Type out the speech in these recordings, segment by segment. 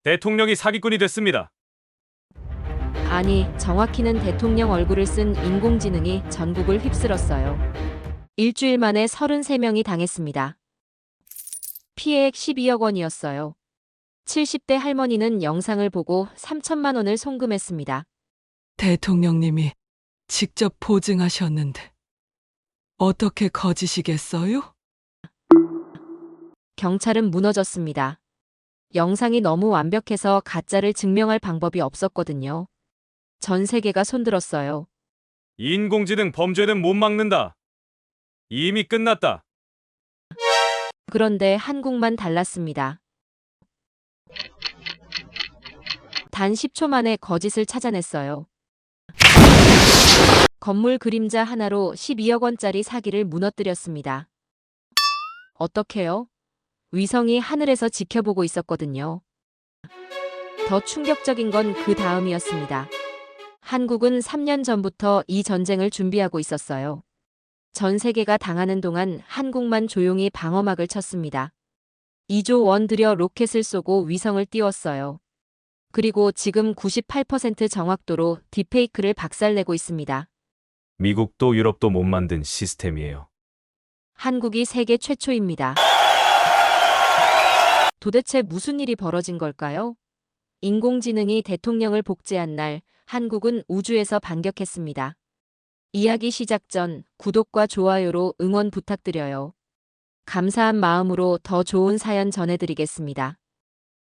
대통령이 사기꾼이 됐습니다. 아니, 정확히는 대통령 얼굴을 쓴 인공지능이 전국을 휩쓸었어요. 일주일 만에 33명이 당했습니다. 피해액 12억 원이었어요. 70대 할머니는 영상을 보고 3천만 원을 송금했습니다. 대통령님이 직접 보증하셨는데 어떻게 거짓이겠어요? 경찰은 무너졌습니다. 영상이 너무 완벽해서 가짜를 증명할 방법이 없었거든요. 전 세계가 손들었어요. 인공지능 범죄는 못 막는다. 이미 끝났다. 그런데 한국만 달랐습니다. 단 10초 만에 거짓을 찾아냈어요. 건물 그림자 하나로 12억 원짜리 사기를 무너뜨렸습니다. 어떻게요? 위성이 하늘에서 지켜보고 있었거든요. 더 충격적인 건 그 다음이었습니다. 한국은 3년 전부터 이 전쟁을 준비하고 있었어요. 전 세계가 당하는 동안 한국만 조용히 방어막을 쳤습니다. 2조 원 들여 로켓을 쏘고 위성을 띄웠어요. 그리고 지금 98% 정확도로 딥페이크를 박살내고 있습니다. 미국도 유럽도 못 만든 시스템이에요. 한국이 세계 최초입니다. 도대체 무슨 일이 벌어진 걸까요? 인공지능이 대통령을 복제한 날, 한국은 우주에서 반격했습니다. 이야기 시작 전 구독과 좋아요로 응원 부탁드려요. 감사한 마음으로 더 좋은 사연 전해드리겠습니다.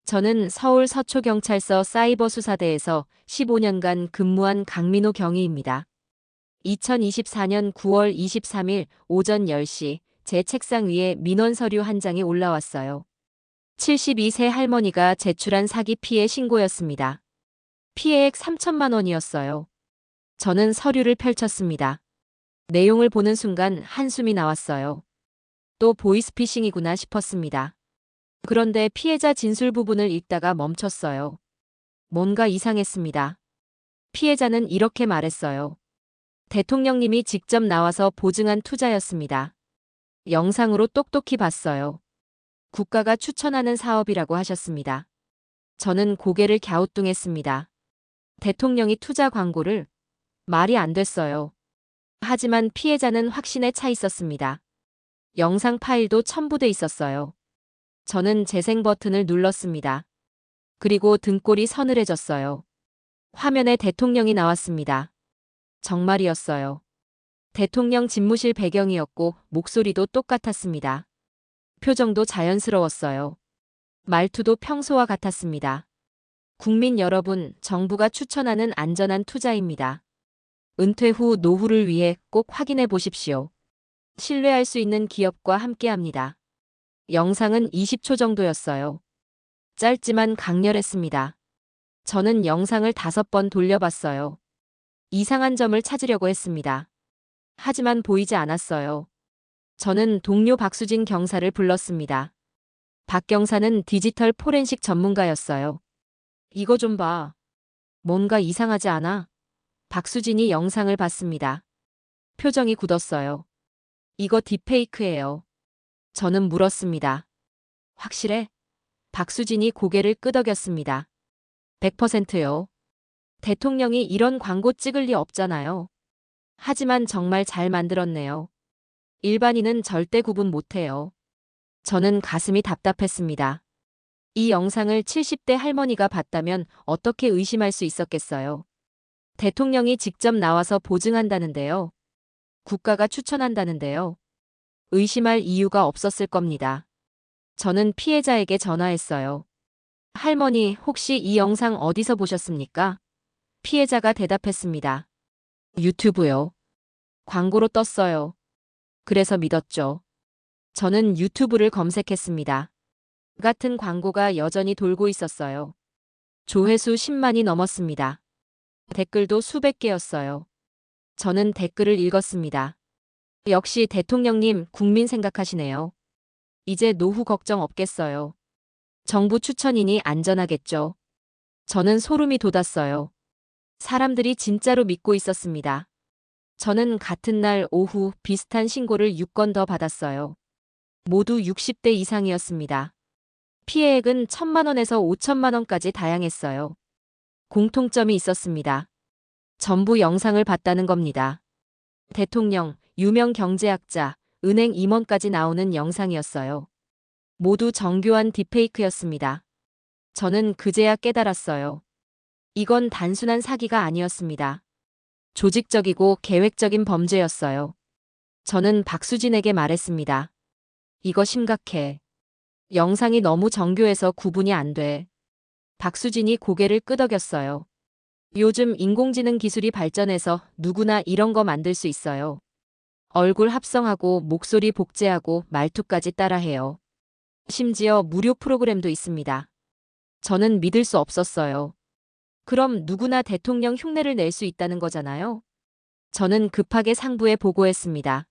저는 서울 서초경찰서 사이버수사대에서 15년간 근무한 강민호 경위입니다. 2024년 9월 23일 오전 10시 제 책상 위에 민원 서류 한 장이 올라왔어요. 72세 할머니가 제출한 사기 피해 신고였습니다. 피해액 3천만 원이었어요. 저는 서류를 펼쳤습니다. 내용을 보는 순간 한숨이 나왔어요. 또 보이스피싱이구나 싶었습니다. 그런데 피해자 진술 부분을 읽다가 멈췄어요. 뭔가 이상했습니다. 피해자는 이렇게 말했어요. 대통령님이 직접 나와서 보증한 투자였습니다. 영상으로 똑똑히 봤어요. 국가가 추천하는 사업이라고 하셨습니다. 저는 고개를 갸우뚱했습니다. 대통령이 투자 광고를 말이 안 됐어요. 하지만 피해자는 확신에 차 있었습니다. 영상 파일도 첨부돼 있었어요. 저는 재생 버튼을 눌렀습니다. 그리고 등골이 서늘해졌어요. 화면에 대통령이 나왔습니다. 정말이었어요. 대통령 집무실 배경이었고 목소리도 똑같았습니다. 표정도 자연스러웠어요. 말투도 평소와 같았습니다. 국민 여러분, 정부가 추천하는 안전한 투자입니다. 은퇴 후 노후를 위해 꼭 확인해 보십시오. 신뢰할 수 있는 기업과 함께합니다. 영상은 20초 정도였어요. 짧지만 강렬했습니다. 저는 영상을 5번 돌려봤어요. 이상한 점을 찾으려고 했습니다. 하지만 보이지 않았어요. 저는 동료 박수진 경사를 불렀습니다. 박 경사는 디지털 포렌식 전문가였어요. 이거 좀 봐. 뭔가 이상하지 않아? 박수진이 영상을 봤습니다. 표정이 굳었어요. 이거 딥페이크예요. 저는 물었습니다. 확실해? 박수진이 고개를 끄덕였습니다. 100%요. 대통령이 이런 광고 찍을 리 없잖아요. 하지만 정말 잘 만들었네요. 일반인은 절대 구분 못해요. 저는 가슴이 답답했습니다. 이 영상을 70대 할머니가 봤다면 어떻게 의심할 수 있었겠어요? 대통령이 직접 나와서 보증한다는데요. 국가가 추천한다는데요. 의심할 이유가 없었을 겁니다. 저는 피해자에게 전화했어요. 할머니, 혹시 이 영상 어디서 보셨습니까? 피해자가 대답했습니다. 유튜브요. 광고로 떴어요. 그래서 믿었죠. 저는 유튜브를 검색했습니다. 같은 광고가 여전히 돌고 있었어요. 조회수 10만이 넘었습니다. 댓글도 수백 개였어요. 저는 댓글을 읽었습니다. 역시 대통령님 국민 생각하시네요. 이제 노후 걱정 없겠어요. 정부 추천이니 안전하겠죠. 저는 소름이 돋았어요. 사람들이 진짜로 믿고 있었습니다. 저는 같은 날 오후 비슷한 신고를 6건 더 받았어요. 모두 60대 이상이었습니다. 피해액은 1,000만 원에서 5천만 원까지 다양했어요. 공통점이 있었습니다. 전부 영상을 봤다는 겁니다. 대통령, 유명 경제학자, 은행 임원까지 나오는 영상이었어요. 모두 정교한 딥페이크였습니다. 저는 그제야 깨달았어요. 이건 단순한 사기가 아니었습니다. 조직적이고 계획적인 범죄였어요. 저는 박수진에게 말했습니다. 이거 심각해. 영상이 너무 정교해서 구분이 안 돼. 박수진이 고개를 끄덕였어요. 요즘 인공지능 기술이 발전해서 누구나 이런 거 만들 수 있어요. 얼굴 합성하고 목소리 복제하고 말투까지 따라해요. 심지어 무료 프로그램도 있습니다. 저는 믿을 수 없었어요. 그럼 누구나 대통령 흉내를 낼 수 있다는 거잖아요. 저는 급하게 상부에 보고했습니다.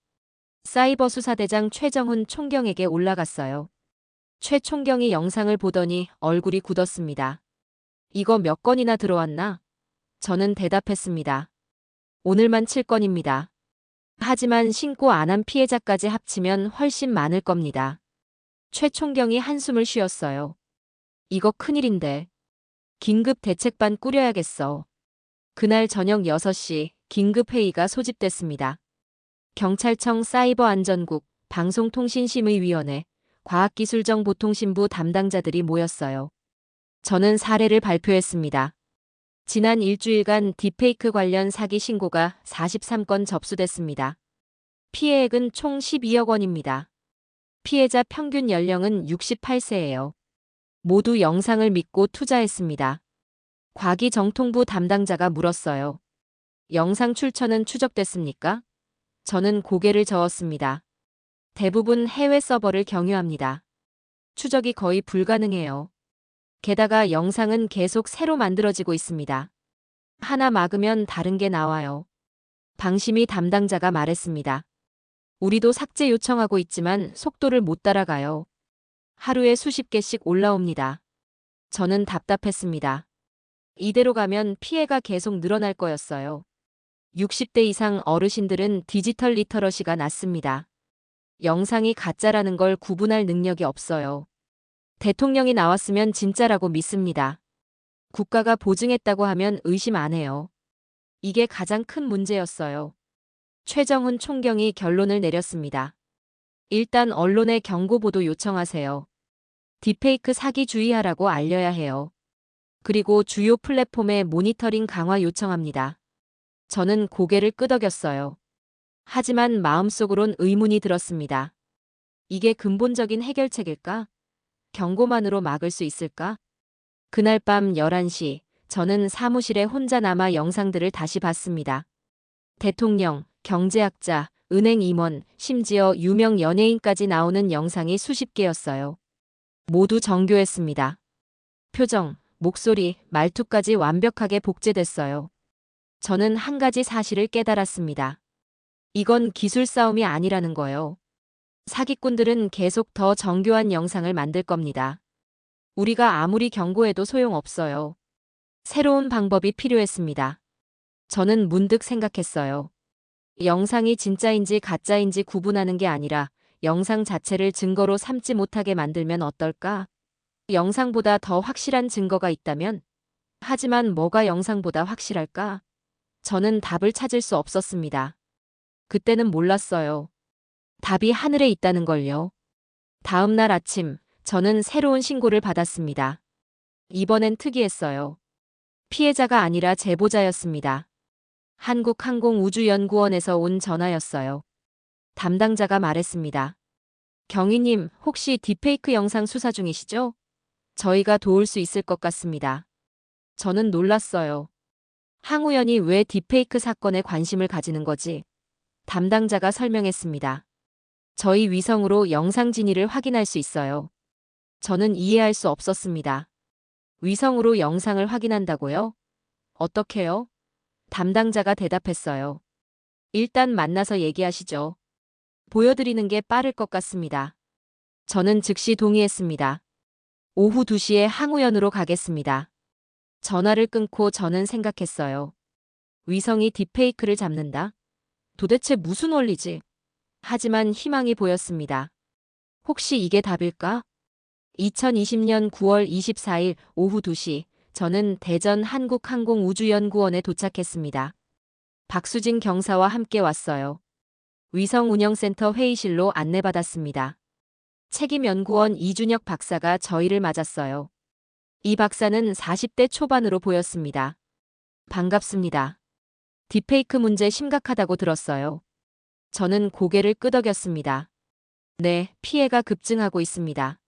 사이버 수사대장 최정훈 총경에게 올라갔어요. 최 총경이 영상을 보더니 얼굴이 굳었습니다. 이거 몇 건이나 들어왔나? 저는 대답했습니다. 오늘만 7건입니다. 하지만 신고 안 한 피해자까지 합치면 훨씬 많을 겁니다. 최 총경이 한숨을 쉬었어요. 이거 큰일인데. 긴급 대책반 꾸려야겠어. 그날 저녁 6시 긴급회의가 소집됐습니다. 경찰청 사이버안전국, 방송통신심의위원회, 과학기술정보통신부 담당자들이 모였어요. 저는 사례를 발표했습니다. 지난 일주일간 딥페이크 관련 사기 신고가 43건 접수됐습니다. 피해액은 총 12억 원입니다. 피해자 평균 연령은 68세예요. 모두 영상을 믿고 투자했습니다. 과기정통부 담당자가 물었어요. 영상 출처는 추적됐습니까? 저는 고개를 저었습니다. 대부분 해외 서버를 경유합니다. 추적이 거의 불가능해요. 게다가 영상은 계속 새로 만들어지고 있습니다. 하나 막으면 다른 게 나와요. 방심위 담당자가 말했습니다. 우리도 삭제 요청하고 있지만 속도를 못 따라가요. 하루에 수십 개씩 올라옵니다. 저는 답답했습니다. 이대로 가면 피해가 계속 늘어날 거였어요. 60대 이상 어르신들은 디지털 리터러시가 낮습니다. 영상이 가짜라는 걸 구분할 능력이 없어요. 대통령이 나왔으면 진짜라고 믿습니다. 국가가 보증했다고 하면 의심 안 해요. 이게 가장 큰 문제였어요. 최정훈 총경이 결론을 내렸습니다. 일단 언론에 경고보도 요청하세요. 딥페이크 사기 주의하라고 알려야 해요. 그리고 주요 플랫폼에 모니터링 강화 요청합니다. 저는 고개를 끄덕였어요. 하지만 마음속으론 의문이 들었습니다. 이게 근본적인 해결책일까? 경고만으로 막을 수 있을까? 그날 밤 11시, 저는 사무실에 혼자 남아 영상들을 다시 봤습니다. 대통령, 경제학자, 은행 임원, 심지어 유명 연예인까지 나오는 영상이 수십 개였어요. 모두 정교했습니다. 표정, 목소리, 말투까지 완벽하게 복제됐어요. 저는 한 가지 사실을 깨달았습니다. 이건 기술 싸움이 아니라는 거요. 사기꾼들은 계속 더 정교한 영상을 만들 겁니다. 우리가 아무리 경고해도 소용없어요. 새로운 방법이 필요했습니다. 저는 문득 생각했어요. 영상이 진짜인지 가짜인지 구분하는 게 아니라 영상 자체를 증거로 삼지 못하게 만들면 어떨까? 영상보다 더 확실한 증거가 있다면? 하지만 뭐가 영상보다 확실할까? 저는 답을 찾을 수 없었습니다. 그때는 몰랐어요. 답이 하늘에 있다는 걸요. 다음 날 아침, 저는 새로운 신고를 받았습니다. 이번엔 특이했어요. 피해자가 아니라 제보자였습니다. 한국항공우주연구원에서 온 전화였어요. 담당자가 말했습니다. 경위님, 혹시 딥페이크 영상 수사 중이시죠? 저희가 도울 수 있을 것 같습니다. 저는 놀랐어요. 항우연이 왜 딥페이크 사건에 관심을 가지는 거지? 담당자가 설명했습니다. 저희 위성으로 영상 진위를 확인할 수 있어요. 저는 이해할 수 없었습니다. 위성으로 영상을 확인한다고요? 어떻게요? 담당자가 대답했어요. 일단 만나서 얘기하시죠. 보여드리는 게 빠를 것 같습니다. 저는 즉시 동의했습니다. 오후 2시에 항우연으로 가겠습니다. 전화를 끊고 저는 생각했어요. 위성이 딥페이크를 잡는다? 도대체 무슨 원리지? 하지만 희망이 보였습니다. 혹시 이게 답일까? 2020년 9월 24일 오후 2시, 저는 대전 한국항공우주연구원에 도착했습니다. 박수진 경사와 함께 왔어요. 위성운영센터 회의실로 안내받았습니다. 책임연구원 이준혁 박사가 저희를 맞았어요. 이 박사는 40대 초반으로 보였습니다. 반갑습니다. 딥페이크 문제 심각하다고 들었어요. 저는 고개를 끄덕였습니다. 네, 피해가 급증하고 있습니다.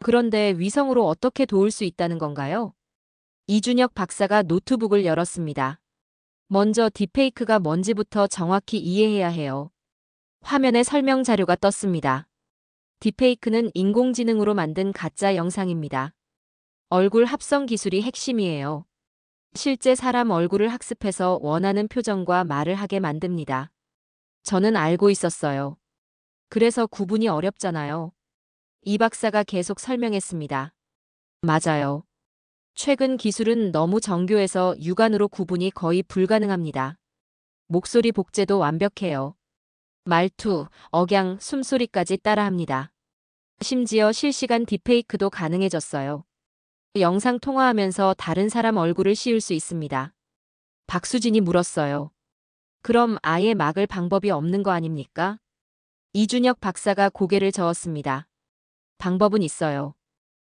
그런데 위성으로 어떻게 도울 수 있다는 건가요? 이준혁 박사가 노트북을 열었습니다. 먼저 딥페이크가 뭔지부터 정확히 이해해야 해요. 화면에 설명 자료가 떴습니다. 딥페이크는 인공지능으로 만든 가짜 영상입니다. 얼굴 합성 기술이 핵심이에요. 실제 사람 얼굴을 학습해서 원하는 표정과 말을 하게 만듭니다. 저는 알고 있었어요. 그래서 구분이 어렵잖아요. 이 박사가 계속 설명했습니다. 맞아요. 최근 기술은 너무 정교해서 육안으로 구분이 거의 불가능합니다. 목소리 복제도 완벽해요. 말투, 억양, 숨소리까지 따라합니다. 심지어 실시간 딥페이크도 가능해졌어요. 영상 통화하면서 다른 사람 얼굴을 씌울 수 있습니다. 박수진이 물었어요. 그럼 아예 막을 방법이 없는 거 아닙니까? 이준혁 박사가 고개를 저었습니다. 방법은 있어요.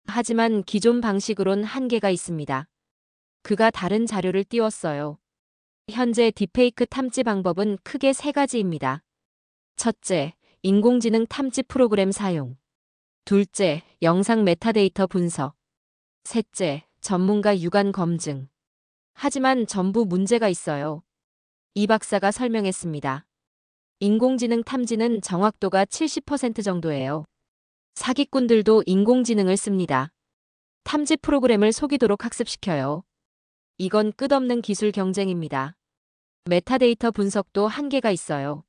하지만 기존 방식으론 한계가 있습니다. 그가 다른 자료를 띄웠어요. 현재 딥페이크 탐지 방법은 크게 세 가지입니다. 첫째, 인공지능 탐지 프로그램 사용. 둘째, 영상 메타데이터 분석. 셋째, 전문가 육안 검증. 하지만 전부 문제가 있어요. 이 박사가 설명했습니다. 인공지능 탐지는 정확도가 70% 정도예요. 사기꾼들도 인공지능을 씁니다. 탐지 프로그램을 속이도록 학습시켜요. 이건 끝없는 기술 경쟁입니다. 메타데이터 분석도 한계가 있어요.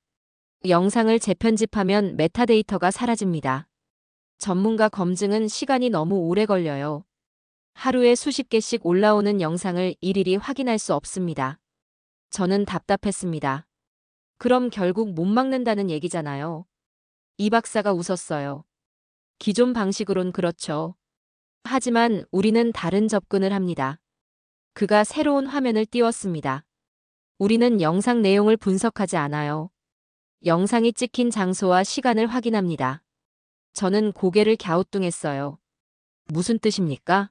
영상을 재편집하면 메타데이터가 사라집니다. 전문가 검증은 시간이 너무 오래 걸려요. 하루에 수십 개씩 올라오는 영상을 일일이 확인할 수 없습니다. 저는 답답했습니다. 그럼 결국 못 막는다는 얘기잖아요. 이 박사가 웃었어요. 기존 방식으론 그렇죠. 하지만 우리는 다른 접근을 합니다. 그가 새로운 화면을 띄웠습니다. 우리는 영상 내용을 분석하지 않아요. 영상이 찍힌 장소와 시간을 확인합니다. 저는 고개를 갸우뚱했어요. 무슨 뜻입니까?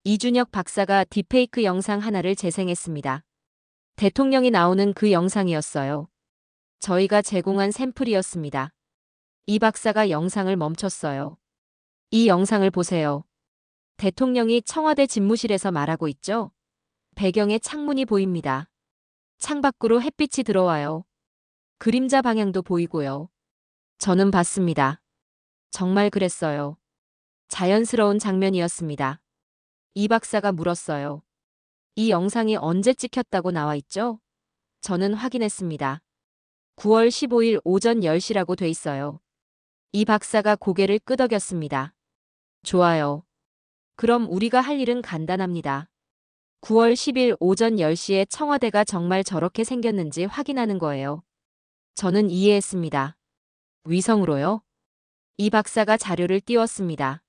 이준혁 박사가 딥페이크 영상 하나를 재생했습니다. 대통령이 나오는 그 영상이었어요. 저희가 제공한 샘플이었습니다. 이 박사가 영상을 멈췄어요. 이 영상을 보세요. 대통령이 청와대 집무실에서 말하고 있죠? 배경에 창문이 보입니다. 창밖으로 햇빛이 들어와요. 그림자 방향도 보이고요. 저는 봤습니다. 정말 그랬어요. 자연스러운 장면이었습니다. 이 박사가 물었어요. 이 영상이 언제 찍혔다고 나와 있죠? 저는 확인했습니다. 9월 15일 오전 10시라고 돼 있어요. 이 박사가 고개를 끄덕였습니다. 좋아요. 그럼 우리가 할 일은 간단합니다. 9월 10일 오전 10시에 청와대가 정말 저렇게 생겼는지 확인하는 거예요. 저는 이해했습니다. 위성으로요? 이 박사가 자료를 띄웠습니다.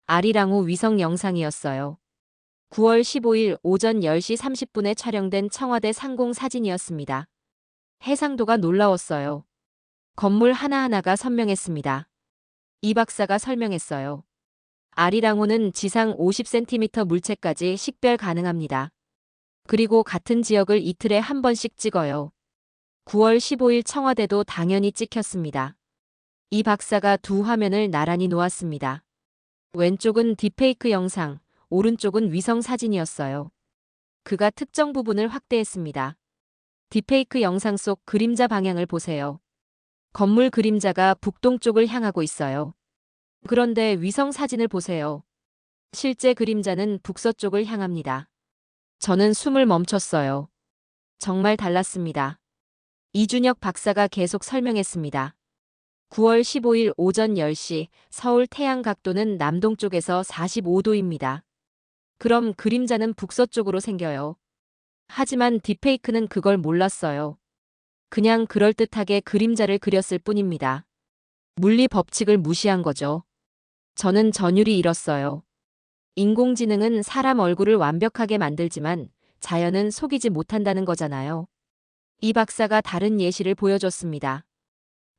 아리랑호 위성 영상이었어요. 9월 15일 오전 10시 30분에 촬영된 청와대 상공 사진이었습니다. 해상도가 놀라웠어요. 건물 하나하나가 선명했습니다. 이 박사가 설명했어요. 아리랑호는 지상 50cm 물체까지 식별 가능합니다. 그리고 같은 지역을 이틀에 한 번씩 찍어요. 9월 15일 청와대도 당연히 찍혔습니다. 이 박사가 두 화면을 나란히 놓았습니다. 왼쪽은 딥페이크 영상, 오른쪽은 위성 사진이었어요. 그가 특정 부분을 확대했습니다. 딥페이크 영상 속 그림자 방향을 보세요. 건물 그림자가 북동쪽을 향하고 있어요. 그런데 위성 사진을 보세요. 실제 그림자는 북서쪽을 향합니다. 저는 숨을 멈췄어요. 정말 달랐습니다. 이준혁 박사가 계속 설명했습니다. 9월 15일 오전 10시 서울 태양 각도는 남동쪽에서 45도입니다. 그럼 그림자는 북서쪽으로 생겨요. 하지만 딥페이크는 그걸 몰랐어요. 그냥 그럴듯하게 그림자를 그렸을 뿐입니다. 물리 법칙을 무시한 거죠. 저는 전율이 잃었어요. 인공지능은 사람 얼굴을 완벽하게 만들지만 자연은 속이지 못한다는 거잖아요. 이 박사가 다른 예시를 보여줬습니다.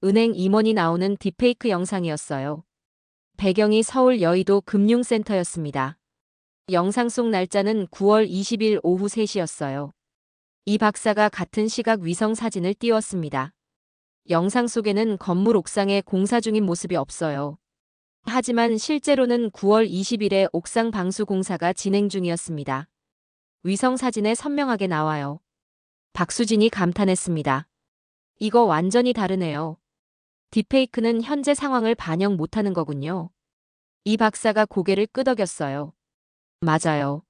은행 임원이 나오는 딥페이크 영상이었어요. 배경이 서울 여의도 금융센터였습니다. 영상 속 날짜는 9월 20일 오후 3시였어요. 이 박사가 같은 시각 위성 사진을 띄웠습니다. 영상 속에는 건물 옥상에 공사 중인 모습이 없어요. 하지만 실제로는 9월 20일에 옥상 방수 공사가 진행 중이었습니다. 위성 사진에 선명하게 나와요. 박수진이 감탄했습니다. 이거 완전히 다르네요. 딥페이크는 현재 상황을 반영 못하는 거군요. 이 박사가 고개를 끄덕였어요. 맞아요.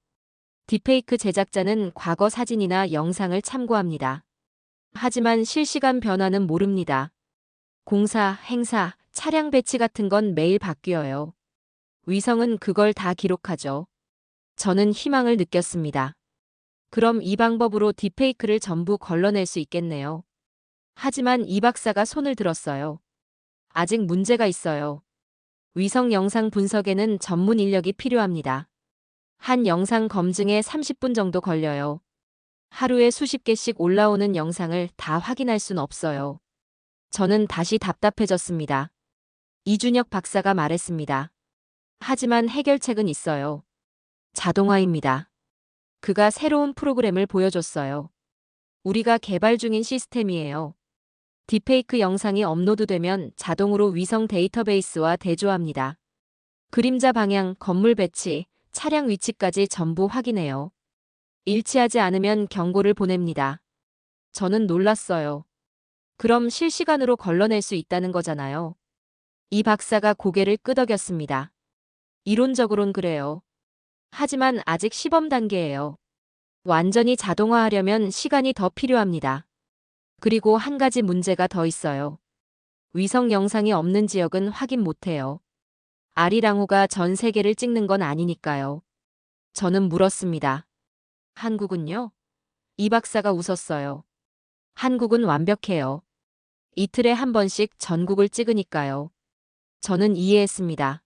딥페이크 제작자는 과거 사진이나 영상을 참고합니다. 하지만 실시간 변화는 모릅니다. 공사, 행사, 차량 배치 같은 건 매일 바뀌어요. 위성은 그걸 다 기록하죠. 저는 희망을 느꼈습니다. 그럼 이 방법으로 딥페이크를 전부 걸러낼 수 있겠네요. 하지만 이 박사가 손을 들었어요. 아직 문제가 있어요. 위성 영상 분석에는 전문 인력이 필요합니다. 한 영상 검증에 30분 정도 걸려요. 하루에 수십 개씩 올라오는 영상을 다 확인할 순 없어요. 저는 다시 답답해졌습니다. 이준혁 박사가 말했습니다. 하지만 해결책은 있어요. 자동화입니다. 그가 새로운 프로그램을 보여줬어요. 우리가 개발 중인 시스템이에요. 딥페이크 영상이 업로드되면 자동으로 위성 데이터베이스와 대조합니다. 그림자 방향, 건물 배치, 차량 위치까지 전부 확인해요. 일치하지 않으면 경고를 보냅니다. 저는 놀랐어요. 그럼 실시간으로 걸러낼 수 있다는 거잖아요. 이 박사가 고개를 끄덕였습니다. 이론적으론 그래요. 하지만 아직 시범 단계예요. 완전히 자동화하려면 시간이 더 필요합니다. 그리고 한 가지 문제가 더 있어요. 위성 영상이 없는 지역은 확인 못해요. 아리랑호가 전 세계를 찍는 건 아니니까요. 저는 물었습니다. 한국은요? 이 박사가 웃었어요. 한국은 완벽해요. 이틀에 한 번씩 전국을 찍으니까요. 저는 이해했습니다.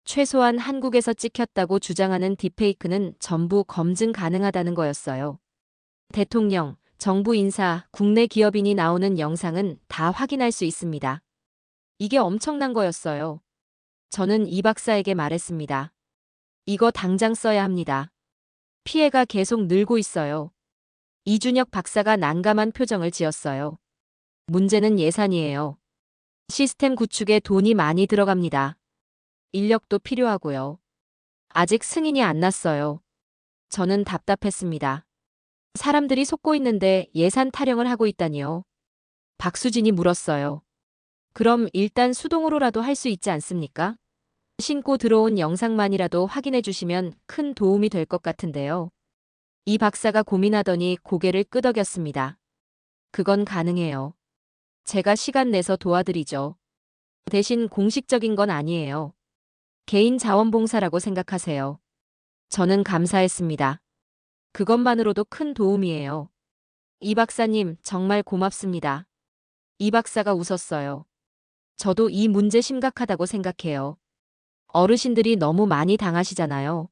최소한 한국에서 찍혔다고 주장하는 딥페이크는 전부 검증 가능하다는 거였어요. 대통령, 정부 인사, 국내 기업인이 나오는 영상은 다 확인할 수 있습니다. 이게 엄청난 거였어요. 저는 이 박사에게 말했습니다. 이거 당장 써야 합니다. 피해가 계속 늘고 있어요. 이준혁 박사가 난감한 표정을 지었어요. 문제는 예산이에요. 시스템 구축에 돈이 많이 들어갑니다. 인력도 필요하고요. 아직 승인이 안 났어요. 저는 답답했습니다. 사람들이 속고 있는데 예산 타령을 하고 있다니요. 박수진이 물었어요. 그럼 일단 수동으로라도 할 수 있지 않습니까? 신고 들어온 영상만이라도 확인해 주시면 큰 도움이 될 것 같은데요. 이 박사가 고민하더니 고개를 끄덕였습니다. 그건 가능해요. 제가 시간 내서 도와드리죠. 대신 공식적인 건 아니에요. 개인 자원봉사라고 생각하세요. 저는 감사했습니다. 그것만으로도 큰 도움이에요. 이 박사님, 정말 고맙습니다. 이 박사가 웃었어요. 저도 이 문제 심각하다고 생각해요. 어르신들이 너무 많이 당하시잖아요.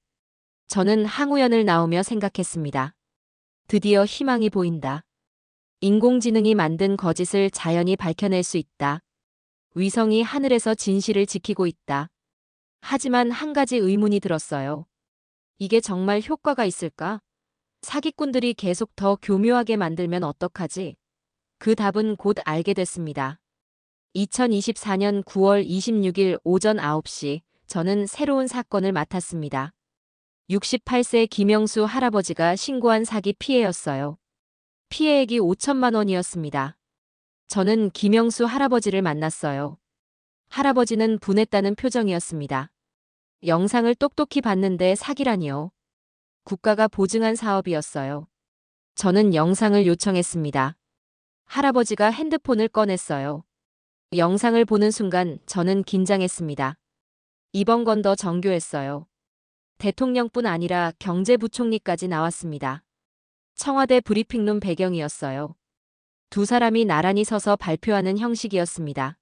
저는 항우연을 나오며 생각했습니다. 드디어 희망이 보인다. 인공지능이 만든 거짓을 자연이 밝혀낼 수 있다. 위성이 하늘에서 진실을 지키고 있다. 하지만 한 가지 의문이 들었어요. 이게 정말 효과가 있을까? 사기꾼들이 계속 더 교묘하게 만들면 어떡하지? 그 답은 곧 알게 됐습니다. 2024년 9월 26일 오전 9시, 저는 새로운 사건을 맡았습니다. 68세 김영수 할아버지가 신고한 사기 피해였어요. 피해액이 5천만 원이었습니다. 저는 김영수 할아버지를 만났어요. 할아버지는 분했다는 표정이었습니다. 영상을 똑똑히 봤는데 사기라니요. 국가가 보증한 사업이었어요. 저는 영상을 요청했습니다. 할아버지가 핸드폰을 꺼냈어요. 영상을 보는 순간 저는 긴장했습니다. 이번 건 더 정교했어요. 대통령뿐 아니라 경제부총리까지 나왔습니다. 청와대 브리핑룸 배경이었어요. 두 사람이 나란히 서서 발표하는 형식이었습니다.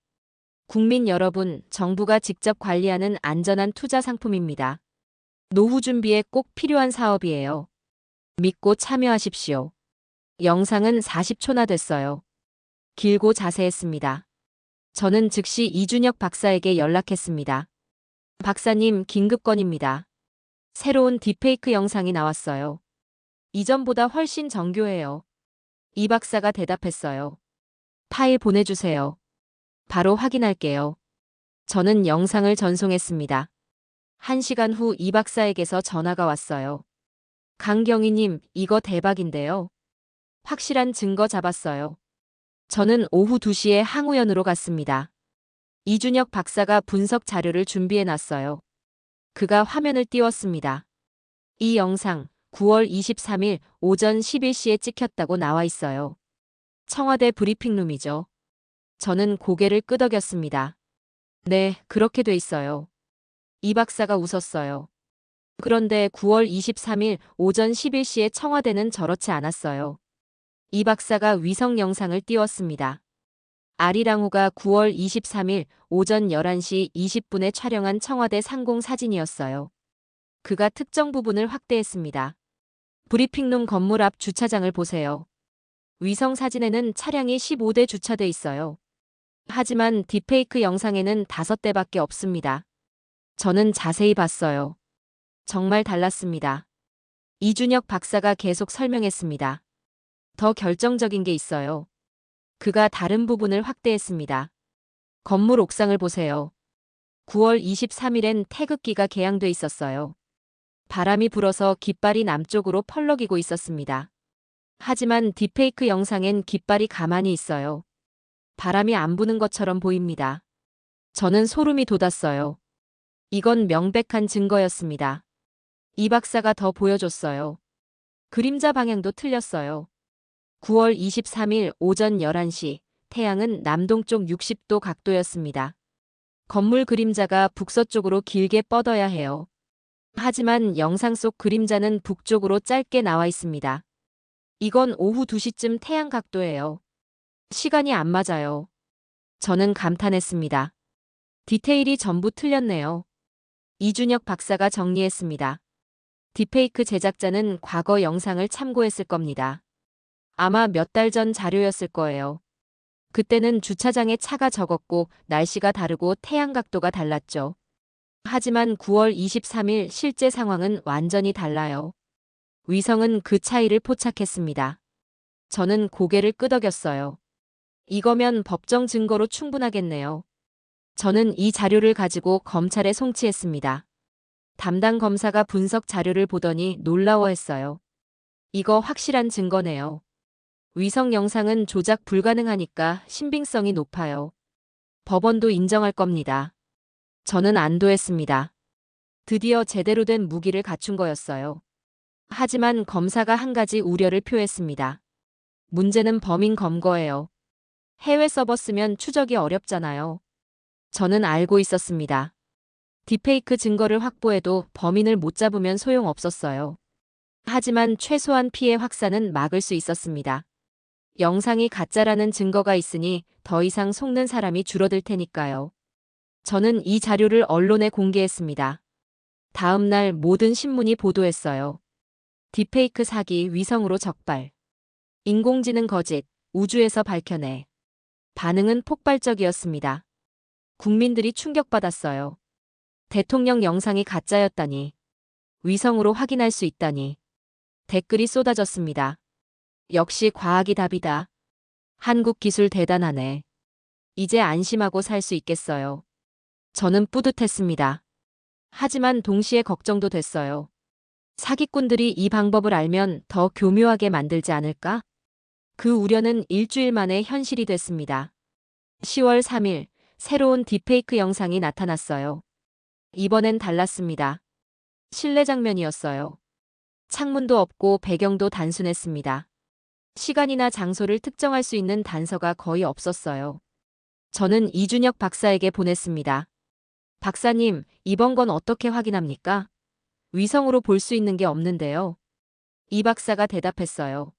국민 여러분, 정부가 직접 관리하는 안전한 투자 상품입니다. 노후 준비에 꼭 필요한 사업이에요. 믿고 참여하십시오. 영상은 40초나 됐어요. 길고 자세했습니다. 저는 즉시 이준혁 박사에게 연락했습니다. 박사님, 긴급 건입니다. 새로운 딥페이크 영상이 나왔어요. 이전보다 훨씬 정교해요. 이 박사가 대답했어요. 파일 보내주세요. 바로 확인할게요. 저는 영상을 전송했습니다. 1시간 후 이 박사에게서 전화가 왔어요. 강경희님, 이거 대박인데요. 확실한 증거 잡았어요. 저는 오후 2시에 항우연으로 갔습니다. 이준혁 박사가 분석 자료를 준비해놨어요. 그가 화면을 띄웠습니다. 이 영상 9월 23일 오전 11시에 찍혔다고 나와 있어요. 청와대 브리핑룸이죠. 저는 고개를 끄덕였습니다. 네, 그렇게 돼 있어요. 이 박사가 웃었어요. 그런데 9월 23일 오전 11시에 청와대는 저렇지 않았어요. 이 박사가 위성 영상을 띄웠습니다. 아리랑호가 9월 23일 오전 11시 20분에 촬영한 청와대 상공 사진이었어요. 그가 특정 부분을 확대했습니다. 브리핑룸 건물 앞 주차장을 보세요. 위성 사진에는 차량이 15대 주차돼 있어요. 하지만 딥페이크 영상에는 5대밖에 없습니다. 저는 자세히 봤어요. 정말 달랐습니다. 이준혁 박사가 계속 설명했습니다. 더 결정적인 게 있어요. 그가 다른 부분을 확대했습니다. 건물 옥상을 보세요. 9월 23일엔 태극기가 개양돼 있었어요. 바람이 불어서 깃발이 남쪽으로 펄럭이고 있었습니다. 하지만 딥페이크 영상엔 깃발이 가만히 있어요. 바람이 안 부는 것처럼 보입니다. 저는 소름이 돋았어요. 이건 명백한 증거였습니다. 이 박사가 더 보여줬어요. 그림자 방향도 틀렸어요. 9월 23일 오전 11시, 태양은 남동쪽 60도 각도였습니다. 건물 그림자가 북서쪽으로 길게 뻗어야 해요. 하지만 영상 속 그림자는 북쪽으로 짧게 나와 있습니다. 이건 오후 2시쯤 태양 각도예요. 시간이 안 맞아요. 저는 감탄했습니다. 디테일이 전부 틀렸네요. 이준혁 박사가 정리했습니다. 딥페이크 제작자는 과거 영상을 참고했을 겁니다. 아마 몇 달 전 자료였을 거예요. 그때는 주차장에 차가 적었고 날씨가 다르고 태양 각도가 달랐죠. 하지만 9월 23일 실제 상황은 완전히 달라요. 위성은 그 차이를 포착했습니다. 저는 고개를 끄덕였어요. 이거면 법정 증거로 충분하겠네요. 저는 이 자료를 가지고 검찰에 송치했습니다. 담당 검사가 분석 자료를 보더니 놀라워했어요. 이거 확실한 증거네요. 위성 영상은 조작 불가능하니까 신빙성이 높아요. 법원도 인정할 겁니다. 저는 안도했습니다. 드디어 제대로 된 무기를 갖춘 거였어요. 하지만 검사가 한 가지 우려를 표했습니다. 문제는 범인 검거예요. 해외 서버 쓰면 추적이 어렵잖아요. 저는 알고 있었습니다. 딥페이크 증거를 확보해도 범인을 못 잡으면 소용없었어요. 하지만 최소한 피해 확산은 막을 수 있었습니다. 영상이 가짜라는 증거가 있으니 더 이상 속는 사람이 줄어들 테니까요. 저는 이 자료를 언론에 공개했습니다. 다음 날 모든 신문이 보도했어요. 딥페이크 사기 위성으로 적발. 인공지능 거짓, 우주에서 밝혀내. 반응은 폭발적이었습니다. 국민들이 충격받았어요. 대통령 영상이 가짜였다니. 위성으로 확인할 수 있다니. 댓글이 쏟아졌습니다. 역시 과학이 답이다. 한국 기술 대단하네. 이제 안심하고 살 수 있겠어요. 저는 뿌듯했습니다. 하지만 동시에 걱정도 됐어요. 사기꾼들이 이 방법을 알면 더 교묘하게 만들지 않을까? 그 우려는 일주일 만에 현실이 됐습니다. 10월 3일, 새로운 딥페이크 영상이 나타났어요. 이번엔 달랐습니다. 실내 장면이었어요. 창문도 없고 배경도 단순했습니다. 시간이나 장소를 특정할 수 있는 단서가 거의 없었어요. 저는 이준혁 박사에게 보냈습니다. 박사님, 이번 건 어떻게 확인합니까? 위성으로 볼 수 있는 게 없는데요. 이 박사가 대답했어요.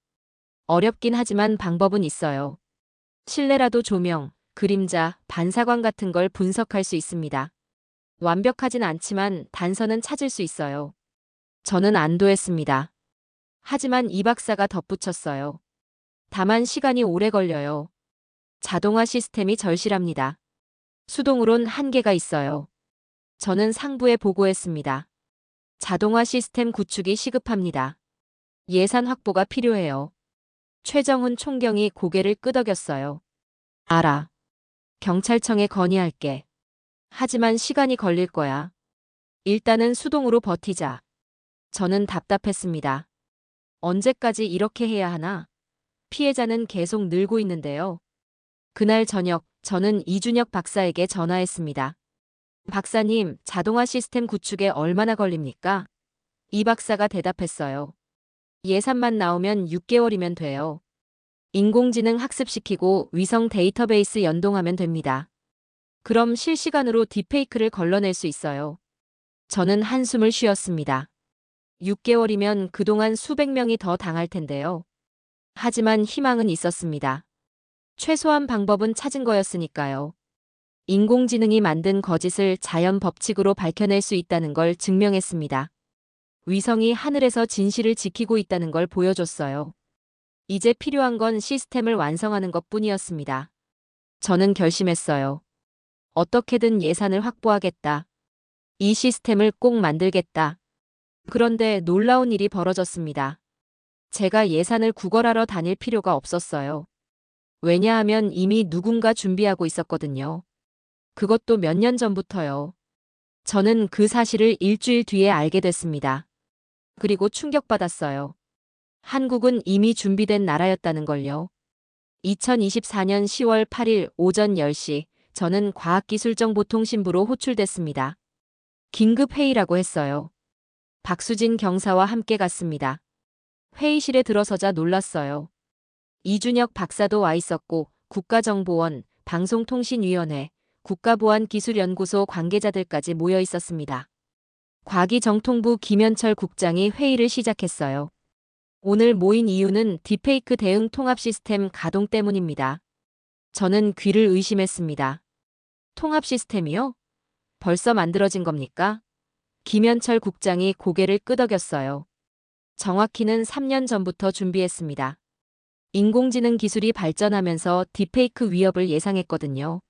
어렵긴 하지만 방법은 있어요. 실내라도 조명, 그림자, 반사광 같은 걸 분석할 수 있습니다. 완벽하진 않지만 단서는 찾을 수 있어요. 저는 안도했습니다. 하지만 이 박사가 덧붙였어요. 다만 시간이 오래 걸려요. 자동화 시스템이 절실합니다. 수동으론 한계가 있어요. 저는 상부에 보고했습니다. 자동화 시스템 구축이 시급합니다. 예산 확보가 필요해요. 최정훈 총경이 고개를 끄덕였어요. 알아. 경찰청에 건의할게. 하지만 시간이 걸릴 거야. 일단은 수동으로 버티자. 저는 답답했습니다. 언제까지 이렇게 해야 하나? 피해자는 계속 늘고 있는데요. 그날 저녁, 저는 이준혁 박사에게 전화했습니다. 박사님, 자동화 시스템 구축에 얼마나 걸립니까? 이 박사가 대답했어요. 예산만 나오면 6개월이면 돼요. 인공지능 학습시키고 위성 데이터베이스 연동하면 됩니다. 그럼 실시간으로 딥페이크를 걸러낼 수 있어요. 저는 한숨을 쉬었습니다. 6개월이면 그동안 수백 명이 더 당할 텐데요. 하지만 희망은 있었습니다. 최소한 방법은 찾은 거였으니까요. 인공지능이 만든 거짓을 자연 법칙으로 밝혀낼 수 있다는 걸 증명했습니다. 위성이 하늘에서 진실을 지키고 있다는 걸 보여줬어요. 이제 필요한 건 시스템을 완성하는 것뿐이었습니다. 저는 결심했어요. 어떻게든 예산을 확보하겠다. 이 시스템을 꼭 만들겠다. 그런데 놀라운 일이 벌어졌습니다. 제가 예산을 구걸하러 다닐 필요가 없었어요. 왜냐하면 이미 누군가 준비하고 있었거든요. 그것도 몇 년 전부터요. 저는 그 사실을 일주일 뒤에 알게 됐습니다. 그리고 충격받았어요. 한국은 이미 준비된 나라였다는 걸요. 2024년 10월 8일 오전 10시, 저는 과학기술정보통신부로 호출됐습니다. 긴급회의라고 했어요. 박수진 경사와 함께 갔습니다. 회의실에 들어서자 놀랐어요. 이준혁 박사도 와 있었고 국가정보원, 방송통신위원회, 국가보안기술연구소 관계자들까지 모여 있었습니다. 과기정통부 김현철 국장이 회의를 시작했어요. 오늘 모인 이유는 딥페이크 대응 통합 시스템 가동 때문입니다. 저는 귀를 의심했습니다. 통합 시스템이요? 벌써 만들어진 겁니까? 김현철 국장이 고개를 끄덕였어요. 정확히는 3년 전부터 준비했습니다. 인공지능 기술이 발전하면서 딥페이크 위협을 예상했거든요.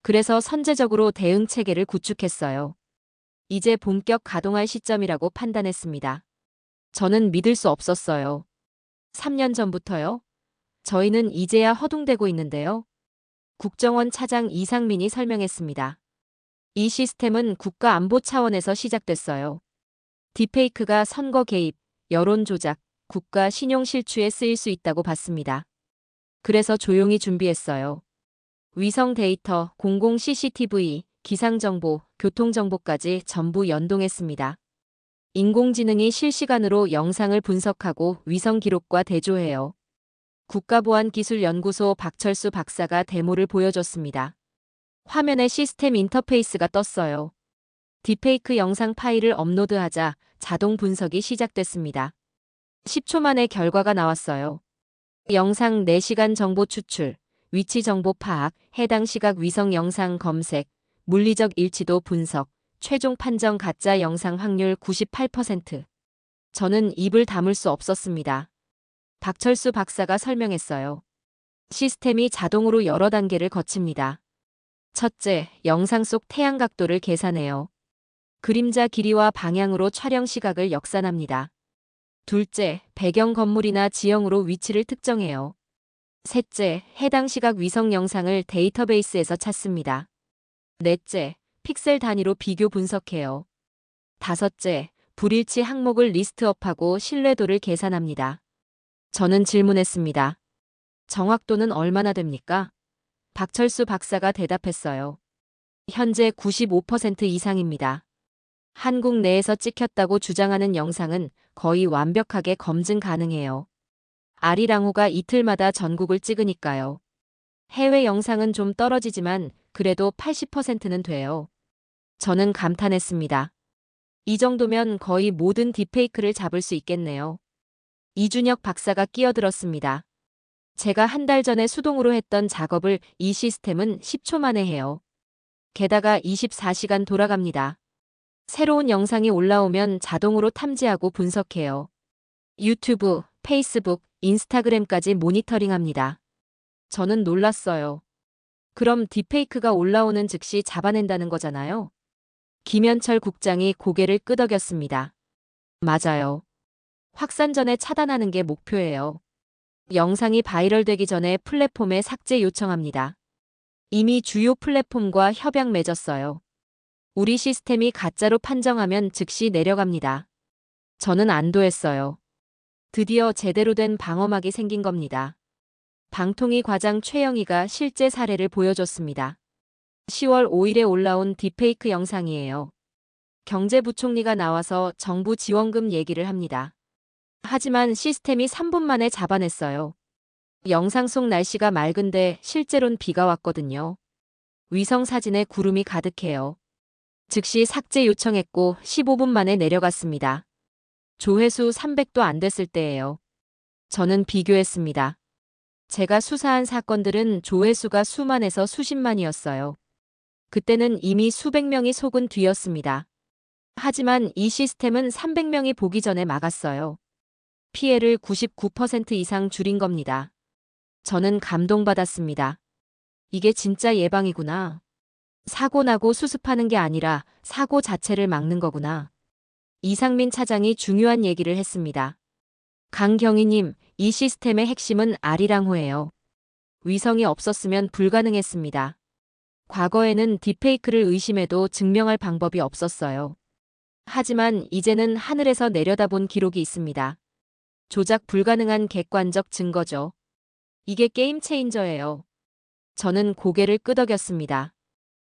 그래서 선제적으로 대응 체계를 구축했어요. 이제 본격 가동할 시점이라고 판단했습니다. 저는 믿을 수 없었어요. 3년 전부터요? 저희는 이제야 허둥대고 있는데요. 국정원 차장 이상민이 설명했습니다. 이 시스템은 국가안보 차원에서 시작됐어요. 딥페이크가 선거 개입, 여론 조작, 국가 신용 실추에 쓰일 수 있다고 봤습니다. 그래서 조용히 준비했어요. 위성 데이터, 공공 CCTV, 기상정보, 교통정보까지 전부 연동했습니다. 인공지능이 실시간으로 영상을 분석하고 위성 기록과 대조해요. 국가보안기술연구소 박철수 박사가 데모를 보여줬습니다. 화면에 시스템 인터페이스가 떴어요. 딥페이크 영상 파일을 업로드하자 자동 분석이 시작됐습니다. 10초 만에 결과가 나왔어요. 영상 4시간 정보 추출, 위치 정보 파악, 해당 시각 위성 영상 검색, 물리적 일치도 분석, 최종 판정 가짜 영상 확률 98%. 저는 입을 다물 수 없었습니다. 박철수 박사가 설명했어요. 시스템이 자동으로 여러 단계를 거칩니다. 첫째, 영상 속 태양 각도를 계산해요. 그림자 길이와 방향으로 촬영 시각을 역산합니다. 둘째, 배경 건물이나 지형으로 위치를 특정해요. 셋째, 해당 시각 위성 영상을 데이터베이스에서 찾습니다. 넷째, 픽셀 단위로 비교 분석해요. 다섯째, 불일치 항목을 리스트업하고 신뢰도를 계산합니다. 저는 질문했습니다. 정확도는 얼마나 됩니까? 박철수 박사가 대답했어요. 현재 95% 이상입니다. 한국 내에서 찍혔다고 주장하는 영상은 거의 완벽하게 검증 가능해요. 아리랑호가 이틀마다 전국을 찍으니까요. 해외 영상은 좀 떨어지지만 그래도 80%는 돼요. 저는 감탄했습니다. 이 정도면 거의 모든 딥페이크를 잡을 수 있겠네요. 이준혁 박사가 끼어들었습니다. 제가 한 달 전에 수동으로 했던 작업을 이 시스템은 10초 만에 해요. 게다가 24시간 돌아갑니다. 새로운 영상이 올라오면 자동으로 탐지하고 분석해요. 유튜브, 페이스북, 인스타그램까지 모니터링합니다. 저는 놀랐어요. 그럼 딥페이크가 올라오는 즉시 잡아낸다는 거잖아요. 김현철 국장이 고개를 끄덕였습니다. 맞아요. 확산 전에 차단하는 게 목표예요. 영상이 바이럴되기 전에 플랫폼에 삭제 요청합니다. 이미 주요 플랫폼과 협약 맺었어요. 우리 시스템이 가짜로 판정하면 즉시 내려갑니다. 저는 안도했어요. 드디어 제대로 된 방어막이 생긴 겁니다. 방통위 과장 최영희가 실제 사례를 보여줬습니다. 10월 5일에 올라온 딥페이크 영상이에요. 경제부총리가 나와서 정부 지원금 얘기를 합니다. 하지만 시스템이 3분 만에 잡아냈어요. 영상 속 날씨가 맑은데 실제론 비가 왔거든요. 위성 사진에 구름이 가득해요. 즉시 삭제 요청했고 15분 만에 내려갔습니다. 조회수 300도 안 됐을 때예요. 저는 비교했습니다. 제가 수사한 사건들은 조회수가 수만에서 수십만이었어요. 그때는 이미 수백 명이 속은 뒤였습니다. 하지만 이 시스템은 300명이 보기 전에 막았어요. 피해를 99% 이상 줄인 겁니다. 저는 감동받았습니다. 이게 진짜 예방이구나. 사고 나고 수습하는 게 아니라 사고 자체를 막는 거구나. 이상민 차장이 중요한 얘기를 했습니다. 강경희님, 이 시스템의 핵심은 아리랑호예요. 위성이 없었으면 불가능했습니다. 과거에는 딥페이크를 의심해도 증명할 방법이 없었어요. 하지만 이제는 하늘에서 내려다본 기록이 있습니다. 조작 불가능한 객관적 증거죠. 이게 게임 체인저예요. 저는 고개를 끄덕였습니다.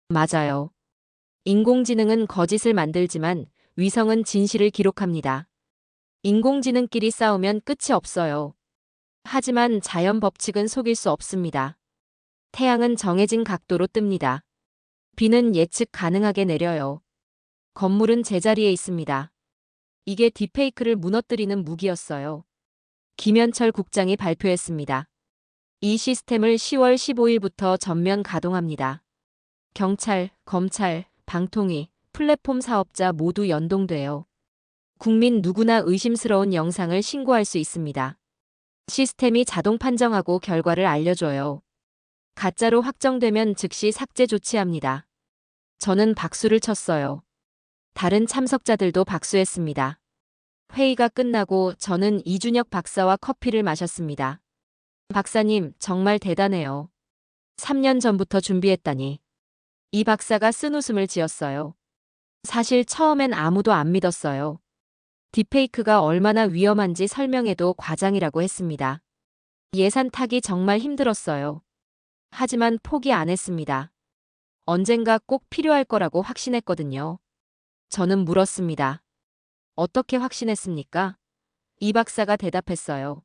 맞아요. 인공지능은 거짓을 만들지만 위성은 진실을 기록합니다. 인공지능끼리 싸우면 끝이 없어요. 하지만 자연 법칙은 속일 수 없습니다. 태양은 정해진 각도로 뜹니다. 비는 예측 가능하게 내려요. 건물은 제자리에 있습니다. 이게 딥페이크를 무너뜨리는 무기였어요. 김현철 국장이 발표했습니다. 이 시스템을 10월 15일부터 전면 가동합니다. 경찰, 검찰, 방통위, 플랫폼 사업자 모두 연동돼요. 국민 누구나 의심스러운 영상을 신고할 수 있습니다. 시스템이 자동 판정하고 결과를 알려줘요. 가짜로 확정되면 즉시 삭제 조치합니다. 저는 박수를 쳤어요. 다른 참석자들도 박수했습니다. 회의가 끝나고 저는 이준혁 박사와 커피를 마셨습니다. 박사님, 정말 대단해요. 3년 전부터 준비했다니. 이 박사가 쓴웃음을 지었어요. 사실 처음엔 아무도 안 믿었어요. 딥페이크가 얼마나 위험한지 설명해도 과장이라고 했습니다. 예산 타기 정말 힘들었어요. 하지만 포기 안 했습니다. 언젠가 꼭 필요할 거라고 확신했거든요. 저는 물었습니다. 어떻게 확신했습니까? 이 박사가 대답했어요.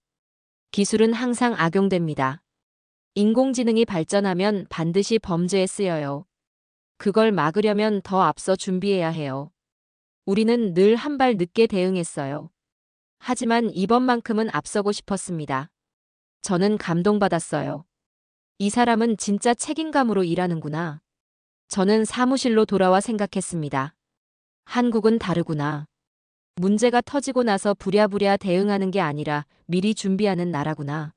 기술은 항상 악용됩니다. 인공지능이 발전하면 반드시 범죄에 쓰여요. 그걸 막으려면 더 앞서 준비해야 해요. 우리는 늘 한 발 늦게 대응했어요. 하지만 이번만큼은 앞서고 싶었습니다. 저는 감동받았어요. 이 사람은 진짜 책임감으로 일하는구나. 저는 사무실로 돌아와 생각했습니다. 한국은 다르구나. 문제가 터지고 나서 부랴부랴 대응하는 게 아니라 미리 준비하는 나라구나.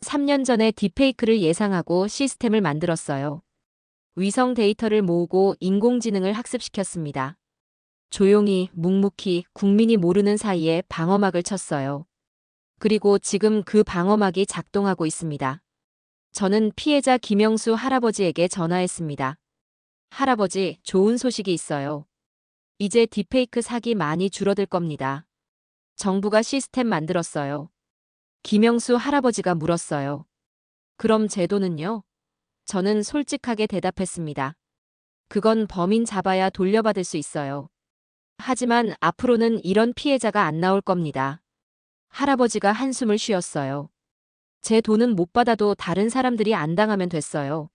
3년 전에 딥페이크를 예상하고 시스템을 만들었어요. 위성 데이터를 모으고 인공지능을 학습시켰습니다. 조용히, 묵묵히 국민이 모르는 사이에 방어막을 쳤어요. 그리고 지금 그 방어막이 작동하고 있습니다. 저는 피해자 김영수 할아버지에게 전화했습니다. 할아버지, 좋은 소식이 있어요. 이제 딥페이크 사기 많이 줄어들 겁니다. 정부가 시스템 만들었어요. 김영수 할아버지가 물었어요. 그럼 제 돈은요? 저는 솔직하게 대답했습니다. 그건 범인 잡아야 돌려받을 수 있어요. 하지만 앞으로는 이런 피해자가 안 나올 겁니다. 할아버지가 한숨을 쉬었어요. 제 돈은 못 받아도 다른 사람들이 안 당하면 됐어요.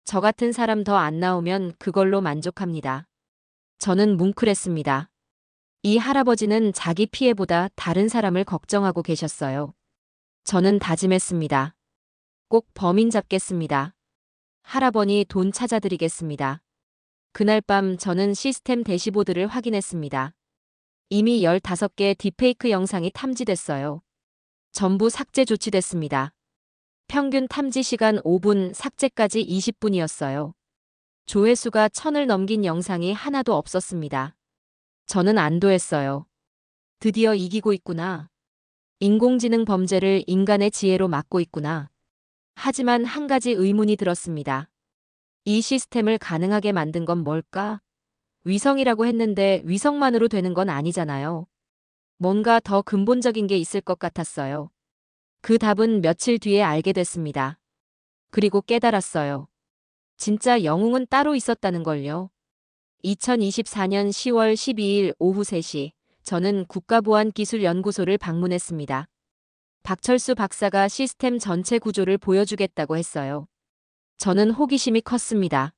저 같은 사람 더 안 나오면 그걸로 만족합니다. 저는 뭉클했습니다. 이 할아버지는 자기 피해보다 다른 사람을 걱정하고 계셨어요. 저는 다짐했습니다. 꼭 범인 잡겠습니다. 할아버니 돈 찾아드리겠습니다. 그날 밤 저는 시스템 대시보드를 확인했습니다. 이미 15개 딥페이크 영상이 탐지됐어요. 전부 삭제 조치됐습니다. 평균 탐지 시간 5분, 삭제까지 20분이었어요. 조회수가 1000을 넘긴 영상이 하나도 없었습니다. 저는 안도했어요. 드디어 이기고 있구나. 인공지능 범죄를 인간의 지혜로 막고 있구나. 하지만 한 가지 의문이 들었습니다. 이 시스템을 가능하게 만든 건 뭘까? 위성이라고 했는데 위성만으로 되는 건 아니잖아요. 뭔가 더 근본적인 게 있을 것 같았어요. 그 답은 며칠 뒤에 알게 됐습니다. 그리고 깨달았어요. 진짜 영웅은 따로 있었다는 걸요. 2024년 10월 12일 오후 3시, 저는 국가보안기술연구소를 방문했습니다. 박철수 박사가 시스템 전체 구조를 보여주겠다고 했어요. 저는 호기심이 컸습니다.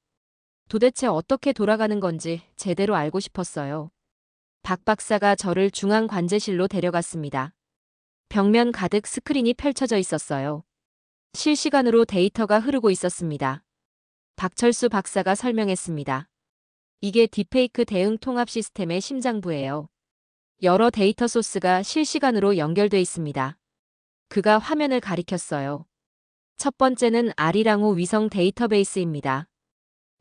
도대체 어떻게 돌아가는 건지 제대로 알고 싶었어요. 박 박사가 저를 중앙관제실로 데려갔습니다. 벽면 가득 스크린이 펼쳐져 있었어요. 실시간으로 데이터가 흐르고 있었습니다. 박철수 박사가 설명했습니다. 이게 딥페이크 대응 통합 시스템의 심장부예요. 여러 데이터 소스가 실시간으로 연결돼 있습니다. 그가 화면을 가리켰어요. 첫 번째는 아리랑호 위성 데이터베이스입니다.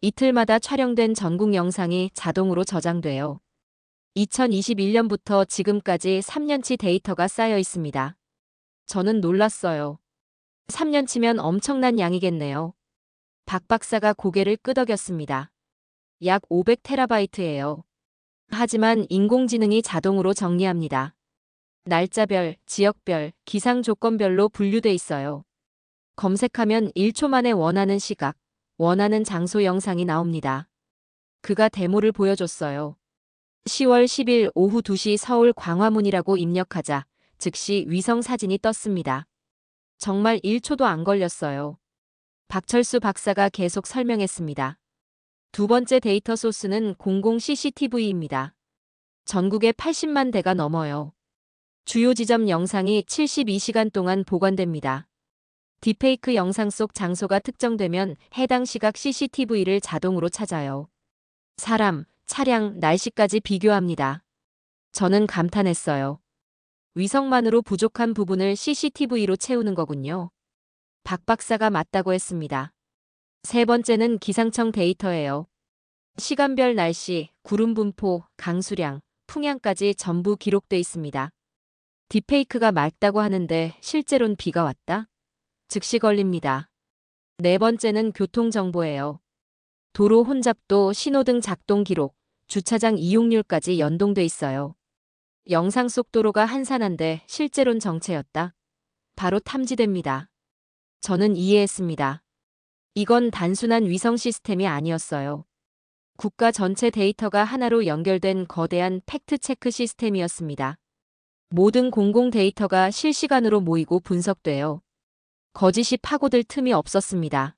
이틀마다 촬영된 전국 영상이 자동으로 저장돼요. 2021년부터 지금까지 3년치 데이터가 쌓여 있습니다. 저는 놀랐어요. 3년치면 엄청난 양이겠네요. 박 박사가 고개를 끄덕였습니다. 약 500테라바이트예요. 하지만 인공지능이 자동으로 정리합니다. 날짜별, 지역별, 기상 조건별로 분류돼 있어요. 검색하면 1초 만에 원하는 시각, 원하는 장소 영상이 나옵니다. 그가 데모를 보여줬어요. 10월 10일 오후 2시 서울 광화문이라고 입력하자 즉시 위성 사진이 떴습니다. 정말 1초도 안 걸렸어요. 박철수 박사가 계속 설명했습니다. 두 번째 데이터 소스는 공공 CCTV입니다. 전국에 80만 대가 넘어요. 주요 지점 영상이 72시간 동안 보관됩니다. 딥페이크 영상 속 장소가 특정되면 해당 시각 CCTV를 자동으로 찾아요. 사람, 차량, 날씨까지 비교합니다. 저는 감탄했어요. 위성만으로 부족한 부분을 CCTV로 채우는 거군요. 박 박사가 맞다고 했습니다. 세 번째는 기상청 데이터예요. 시간별 날씨, 구름 분포, 강수량, 풍향까지 전부 기록돼 있습니다. 딥페이크가 맑다고 하는데 실제로는 비가 왔다? 즉시 걸립니다. 네 번째는 교통정보예요. 도로 혼잡도, 신호등 작동 기록, 주차장 이용률까지 연동돼 있어요. 영상 속 도로가 한산한데 실제로는 정체였다. 바로 탐지됩니다. 저는 이해했습니다. 이건 단순한 위성 시스템이 아니었어요. 국가 전체 데이터가 하나로 연결된 거대한 팩트체크 시스템이었습니다. 모든 공공 데이터가 실시간으로 모이고 분석돼요. 거짓이 파고들 틈이 없었습니다.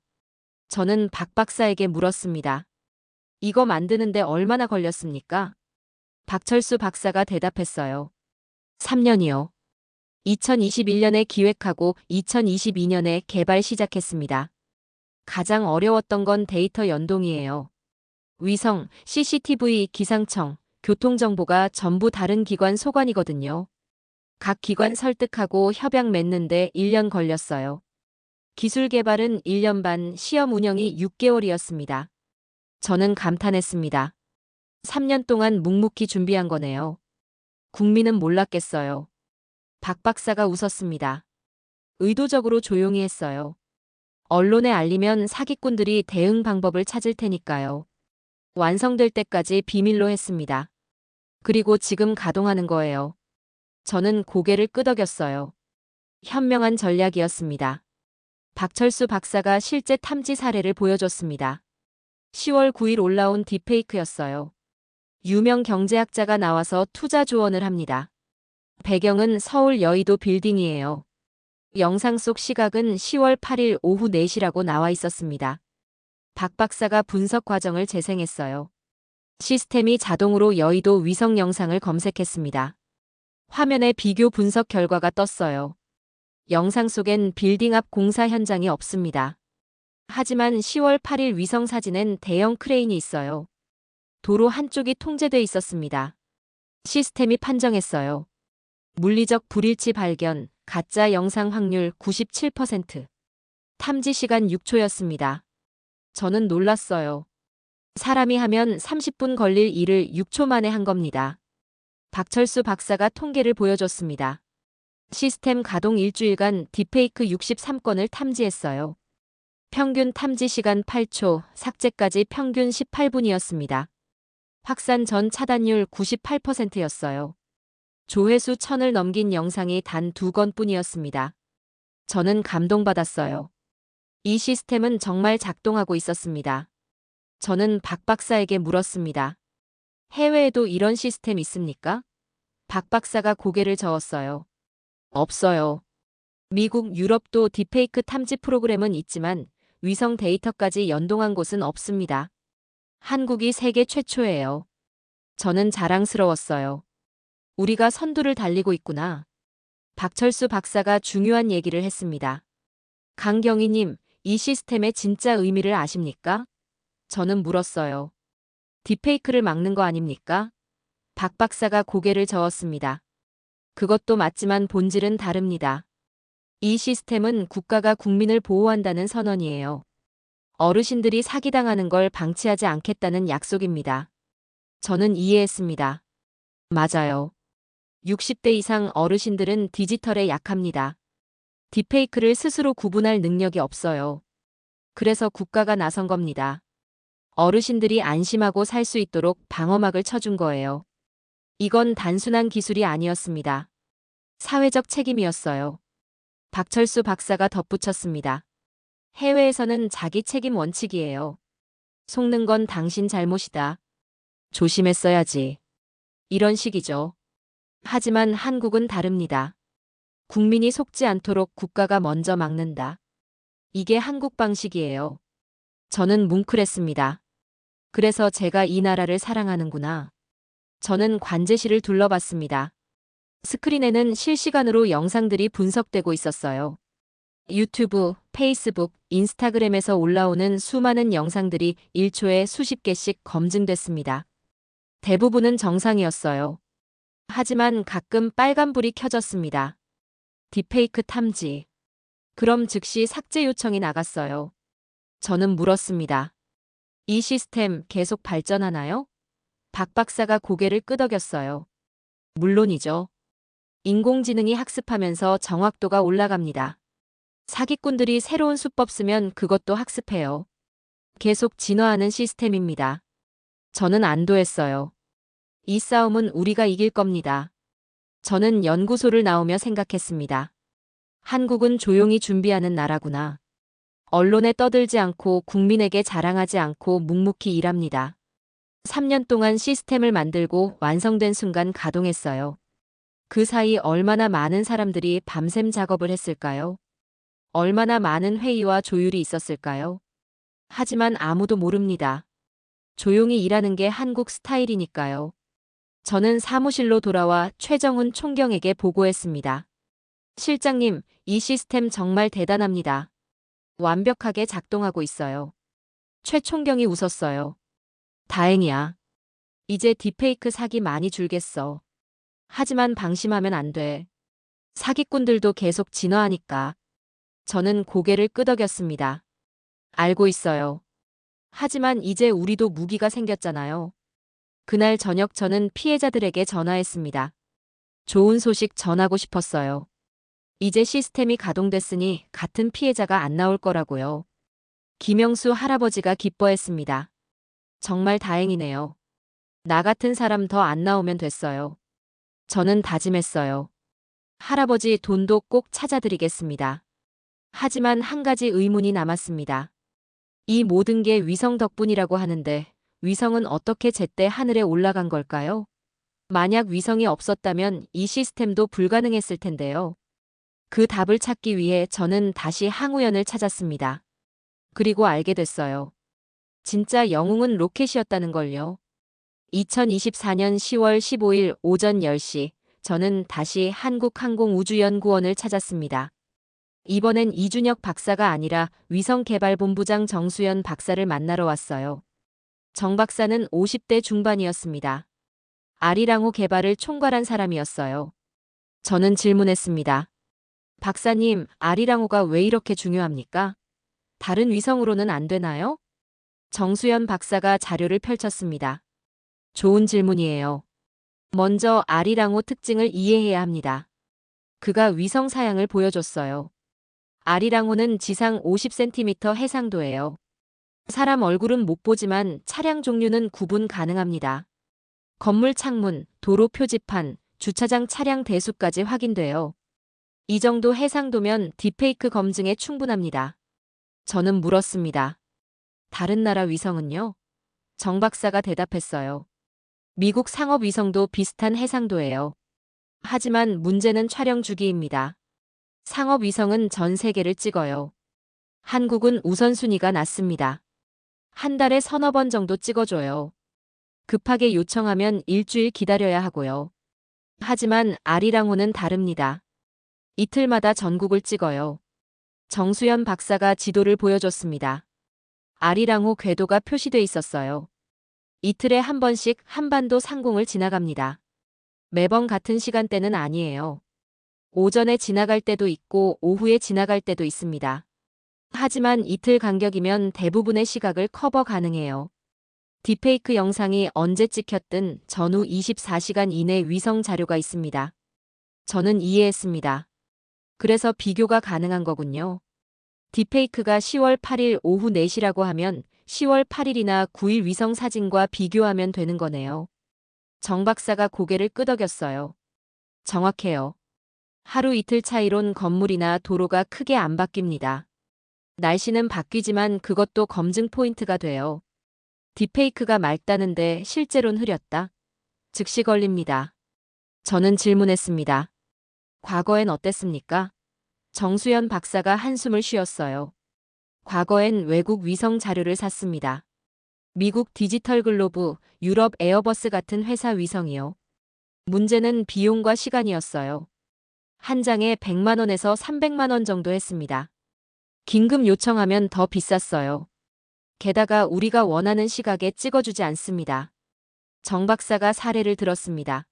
저는 박 박사에게 물었습니다. 이거 만드는데 얼마나 걸렸습니까? 박철수 박사가 대답했어요. 3년이요. 2021년에 기획하고 2022년에 개발 시작했습니다. 가장 어려웠던 건 데이터 연동이에요. 위성, CCTV, 기상청, 교통정보가 전부 다른 기관 소관이거든요. 각 기관 설득하고 협약 맺는데 1년 걸렸어요. 기술 개발은 1년 반, 시험 운영이 6개월이었습니다. 저는 감탄했습니다. 3년 동안 묵묵히 준비한 거네요. 국민은 몰랐겠어요. 박 박사가 웃었습니다. 의도적으로 조용히 했어요. 언론에 알리면 사기꾼들이 대응 방법을 찾을 테니까요. 완성될 때까지 비밀로 했습니다. 그리고 지금 가동하는 거예요. 저는 고개를 끄덕였어요. 현명한 전략이었습니다. 박철수 박사가 실제 탐지 사례를 보여줬습니다. 10월 9일 올라온 딥페이크였어요. 유명 경제학자가 나와서 투자 조언을 합니다. 배경은 서울 여의도 빌딩이에요. 영상 속 시각은 10월 8일 오후 4시라고 나와 있었습니다. 박 박사가 분석 과정을 재생했어요. 시스템이 자동으로 여의도 위성 영상을 검색했습니다. 화면에 비교 분석 결과가 떴어요. 영상 속엔 빌딩 앞 공사 현장이 없습니다. 하지만 10월 8일 위성 사진엔 대형 크레인이 있어요. 도로 한쪽이 통제돼 있었습니다. 시스템이 판정했어요. 물리적 불일치 발견, 가짜 영상 확률 97%. 탐지 시간 6초였습니다. 저는 놀랐어요. 사람이 하면 30분 걸릴 일을 6초 만에 한 겁니다. 박철수 박사가 통계를 보여줬습니다. 시스템 가동 일주일간 딥페이크 63건을 탐지했어요. 평균 탐지 시간 8초, 삭제까지 평균 18분이었습니다. 확산 전 차단율 98%였어요. 조회수 1000을 넘긴 영상이 단 2건뿐이었습니다. 저는 감동받았어요. 이 시스템은 정말 작동하고 있었습니다. 저는 박 박사에게 물었습니다. 해외에도 이런 시스템 있습니까? 박 박사가 고개를 저었어요. 없어요. 미국, 유럽도 딥페이크 탐지 프로그램은 있지만 위성 데이터까지 연동한 곳은 없습니다. 한국이 세계 최초예요. 저는 자랑스러웠어요. 우리가 선두를 달리고 있구나. 박철수 박사가 중요한 얘기를 했습니다. 강경희님, 이 시스템의 진짜 의미를 아십니까? 저는 물었어요. 딥페이크를 막는 거 아닙니까? 박 박사가 고개를 저었습니다. 그것도 맞지만 본질은 다릅니다. 이 시스템은 국가가 국민을 보호한다는 선언이에요. 어르신들이 사기당하는 걸 방치하지 않겠다는 약속입니다. 저는 이해했습니다. 맞아요. 60대 이상 어르신들은 디지털에 약합니다. 딥페이크를 스스로 구분할 능력이 없어요. 그래서 국가가 나선 겁니다. 어르신들이 안심하고 살 수 있도록 방어막을 쳐준 거예요. 이건 단순한 기술이 아니었습니다. 사회적 책임이었어요. 박철수 박사가 덧붙였습니다. 해외에서는 자기 책임 원칙이에요. 속는 건 당신 잘못이다. 조심했어야지. 이런 식이죠. 하지만 한국은 다릅니다. 국민이 속지 않도록 국가가 먼저 막는다. 이게 한국 방식이에요. 저는 뭉클했습니다. 그래서 제가 이 나라를 사랑하는구나. 저는 관제실을 둘러봤습니다. 스크린에는 실시간으로 영상들이 분석되고 있었어요. 유튜브, 페이스북, 인스타그램에서 올라오는 수많은 영상들이 1초에 수십 개씩 검증됐습니다. 대부분은 정상이었어요. 하지만 가끔 빨간불이 켜졌습니다. 딥페이크 탐지. 그럼 즉시 삭제 요청이 나갔어요. 저는 물었습니다. 이 시스템 계속 발전하나요? 박 박사가 고개를 끄덕였어요. 물론이죠. 인공지능이 학습하면서 정확도가 올라갑니다. 사기꾼들이 새로운 수법 쓰면 그것도 학습해요. 계속 진화하는 시스템입니다. 저는 안도했어요. 이 싸움은 우리가 이길 겁니다. 저는 연구소를 나오며 생각했습니다. 한국은 조용히 준비하는 나라구나. 언론에 떠들지 않고 국민에게 자랑하지 않고 묵묵히 일합니다. 3년 동안 시스템을 만들고 완성된 순간 가동했어요. 그 사이 얼마나 많은 사람들이 밤샘 작업을 했을까요? 얼마나 많은 회의와 조율이 있었을까요? 하지만 아무도 모릅니다. 조용히 일하는 게 한국 스타일이니까요. 저는 사무실로 돌아와 최정훈 총경에게 보고했습니다. 실장님, 이 시스템 정말 대단합니다. 완벽하게 작동하고 있어요. 최 총경이 웃었어요. 다행이야. 이제 딥페이크 사기 많이 줄겠어. 하지만 방심하면 안 돼. 사기꾼들도 계속 진화하니까. 저는 고개를 끄덕였습니다. 알고 있어요. 하지만 이제 우리도 무기가 생겼잖아요. 그날 저녁 저는 피해자들에게 전화했습니다. 좋은 소식 전하고 싶었어요. 이제 시스템이 가동됐으니 같은 피해자가 안 나올 거라고요. 김영수 할아버지가 기뻐했습니다. 정말 다행이네요. 나 같은 사람 더 안 나오면 됐어요. 저는 다짐했어요. 할아버지 돈도 꼭 찾아드리겠습니다. 하지만 한 가지 의문이 남았습니다. 이 모든 게 위성 덕분이라고 하는데 위성은 어떻게 제때 하늘에 올라간 걸까요? 만약 위성이 없었다면 이 시스템도 불가능했을 텐데요. 그 답을 찾기 위해 저는 다시 항우연을 찾았습니다. 그리고 알게 됐어요. 진짜 영웅은 로켓이었다는 걸요. 2024년 10월 15일 오전 10시 저는 다시 한국항공우주연구원을 찾았습니다. 이번엔 이준혁 박사가 아니라 위성개발본부장 정수연 박사를 만나러 왔어요. 정 박사는 50대 중반이었습니다. 아리랑호 개발을 총괄한 사람이었어요. 저는 질문했습니다. 박사님, 아리랑호가 왜 이렇게 중요합니까? 다른 위성으로는 안 되나요? 정수연 박사가 자료를 펼쳤습니다. 좋은 질문이에요. 먼저 아리랑호 특징을 이해해야 합니다. 그가 위성 사양을 보여줬어요. 아리랑호는 지상 50cm 해상도예요. 사람 얼굴은 못 보지만 차량 종류는 구분 가능합니다. 건물 창문, 도로 표지판, 주차장 차량 대수까지 확인돼요. 이 정도 해상도면 딥페이크 검증에 충분합니다. 저는 물었습니다. 다른 나라 위성은요? 정 박사가 대답했어요. 미국 상업 위성도 비슷한 해상도예요. 하지만 문제는 촬영 주기입니다. 상업 위성은 전 세계를 찍어요. 한국은 우선순위가 낮습니다. 한 달에 서너 번 정도 찍어줘요. 급하게 요청하면 일주일 기다려야 하고요. 하지만 아리랑호는 다릅니다. 이틀마다 전국을 찍어요. 정수연 박사가 지도를 보여줬습니다. 아리랑호 궤도가 표시돼 있었어요. 이틀에 한 번씩 한반도 상공을 지나갑니다. 매번 같은 시간대는 아니에요. 오전에 지나갈 때도 있고 오후에 지나갈 때도 있습니다. 하지만 이틀 간격이면 대부분의 시각을 커버 가능해요. 딥페이크 영상이 언제 찍혔든 전후 24시간 이내 위성 자료가 있습니다. 저는 이해했습니다. 그래서 비교가 가능한 거군요. 딥페이크가 10월 8일 오후 4시라고 하면 10월 8일이나 9일 위성 사진과 비교하면 되는 거네요. 정 박사가 고개를 끄덕였어요. 정확해요. 하루 이틀 차이론 건물이나 도로가 크게 안 바뀝니다. 날씨는 바뀌지만 그것도 검증 포인트가 돼요. 딥페이크가 맑다는데 실제로는 흐렸다. 즉시 걸립니다. 저는 질문했습니다. 과거엔 어땠습니까? 정수연 박사가 한숨을 쉬었어요. 과거엔 외국 위성 자료를 샀습니다. 미국 디지털 글로브, 유럽 에어버스 같은 회사 위성이요. 문제는 비용과 시간이었어요. 한 장에 100만 원에서 300만 원 정도 했습니다. 긴급 요청하면 더 비쌌어요. 게다가 우리가 원하는 시각에 찍어주지 않습니다. 정 박사가 사례를 들었습니다.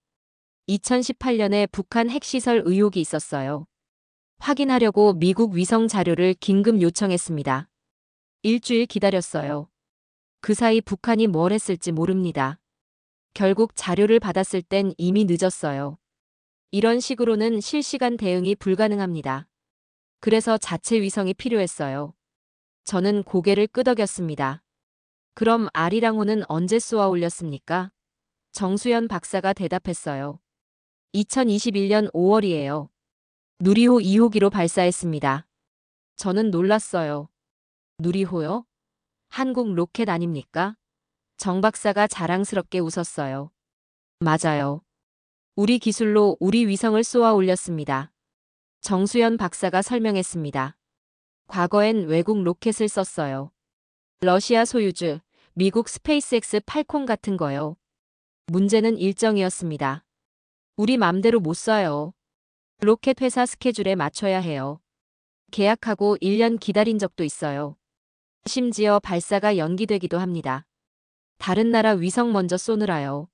2018년에 북한 핵시설 의혹이 있었어요. 확인하려고 미국 위성 자료를 긴급 요청했습니다. 일주일 기다렸어요. 그 사이 북한이 뭘 했을지 모릅니다. 결국 자료를 받았을 땐 이미 늦었어요. 이런 식으로는 실시간 대응이 불가능합니다. 그래서 자체 위성이 필요했어요. 저는 고개를 끄덕였습니다. 그럼 아리랑호는 언제 쏘아 올렸습니까? 정수연 박사가 대답했어요. 2021년 5월이에요. 누리호 2호기로 발사했습니다. 저는 놀랐어요. 누리호요? 한국 로켓 아닙니까? 정 박사가 자랑스럽게 웃었어요. 맞아요. 우리 기술로 우리 위성을 쏘아 올렸습니다. 정수연 박사가 설명했습니다. 과거엔 외국 로켓을 썼어요. 러시아 소유주, 미국 스페이스X 팔콘 같은 거요. 문제는 일정이었습니다. 우리 맘대로 못 쏴요. 로켓 회사 스케줄에 맞춰야 해요. 계약하고 1년 기다린 적도 있어요. 심지어 발사가 연기되기도 합니다. 다른 나라 위성 먼저 쏘느라요.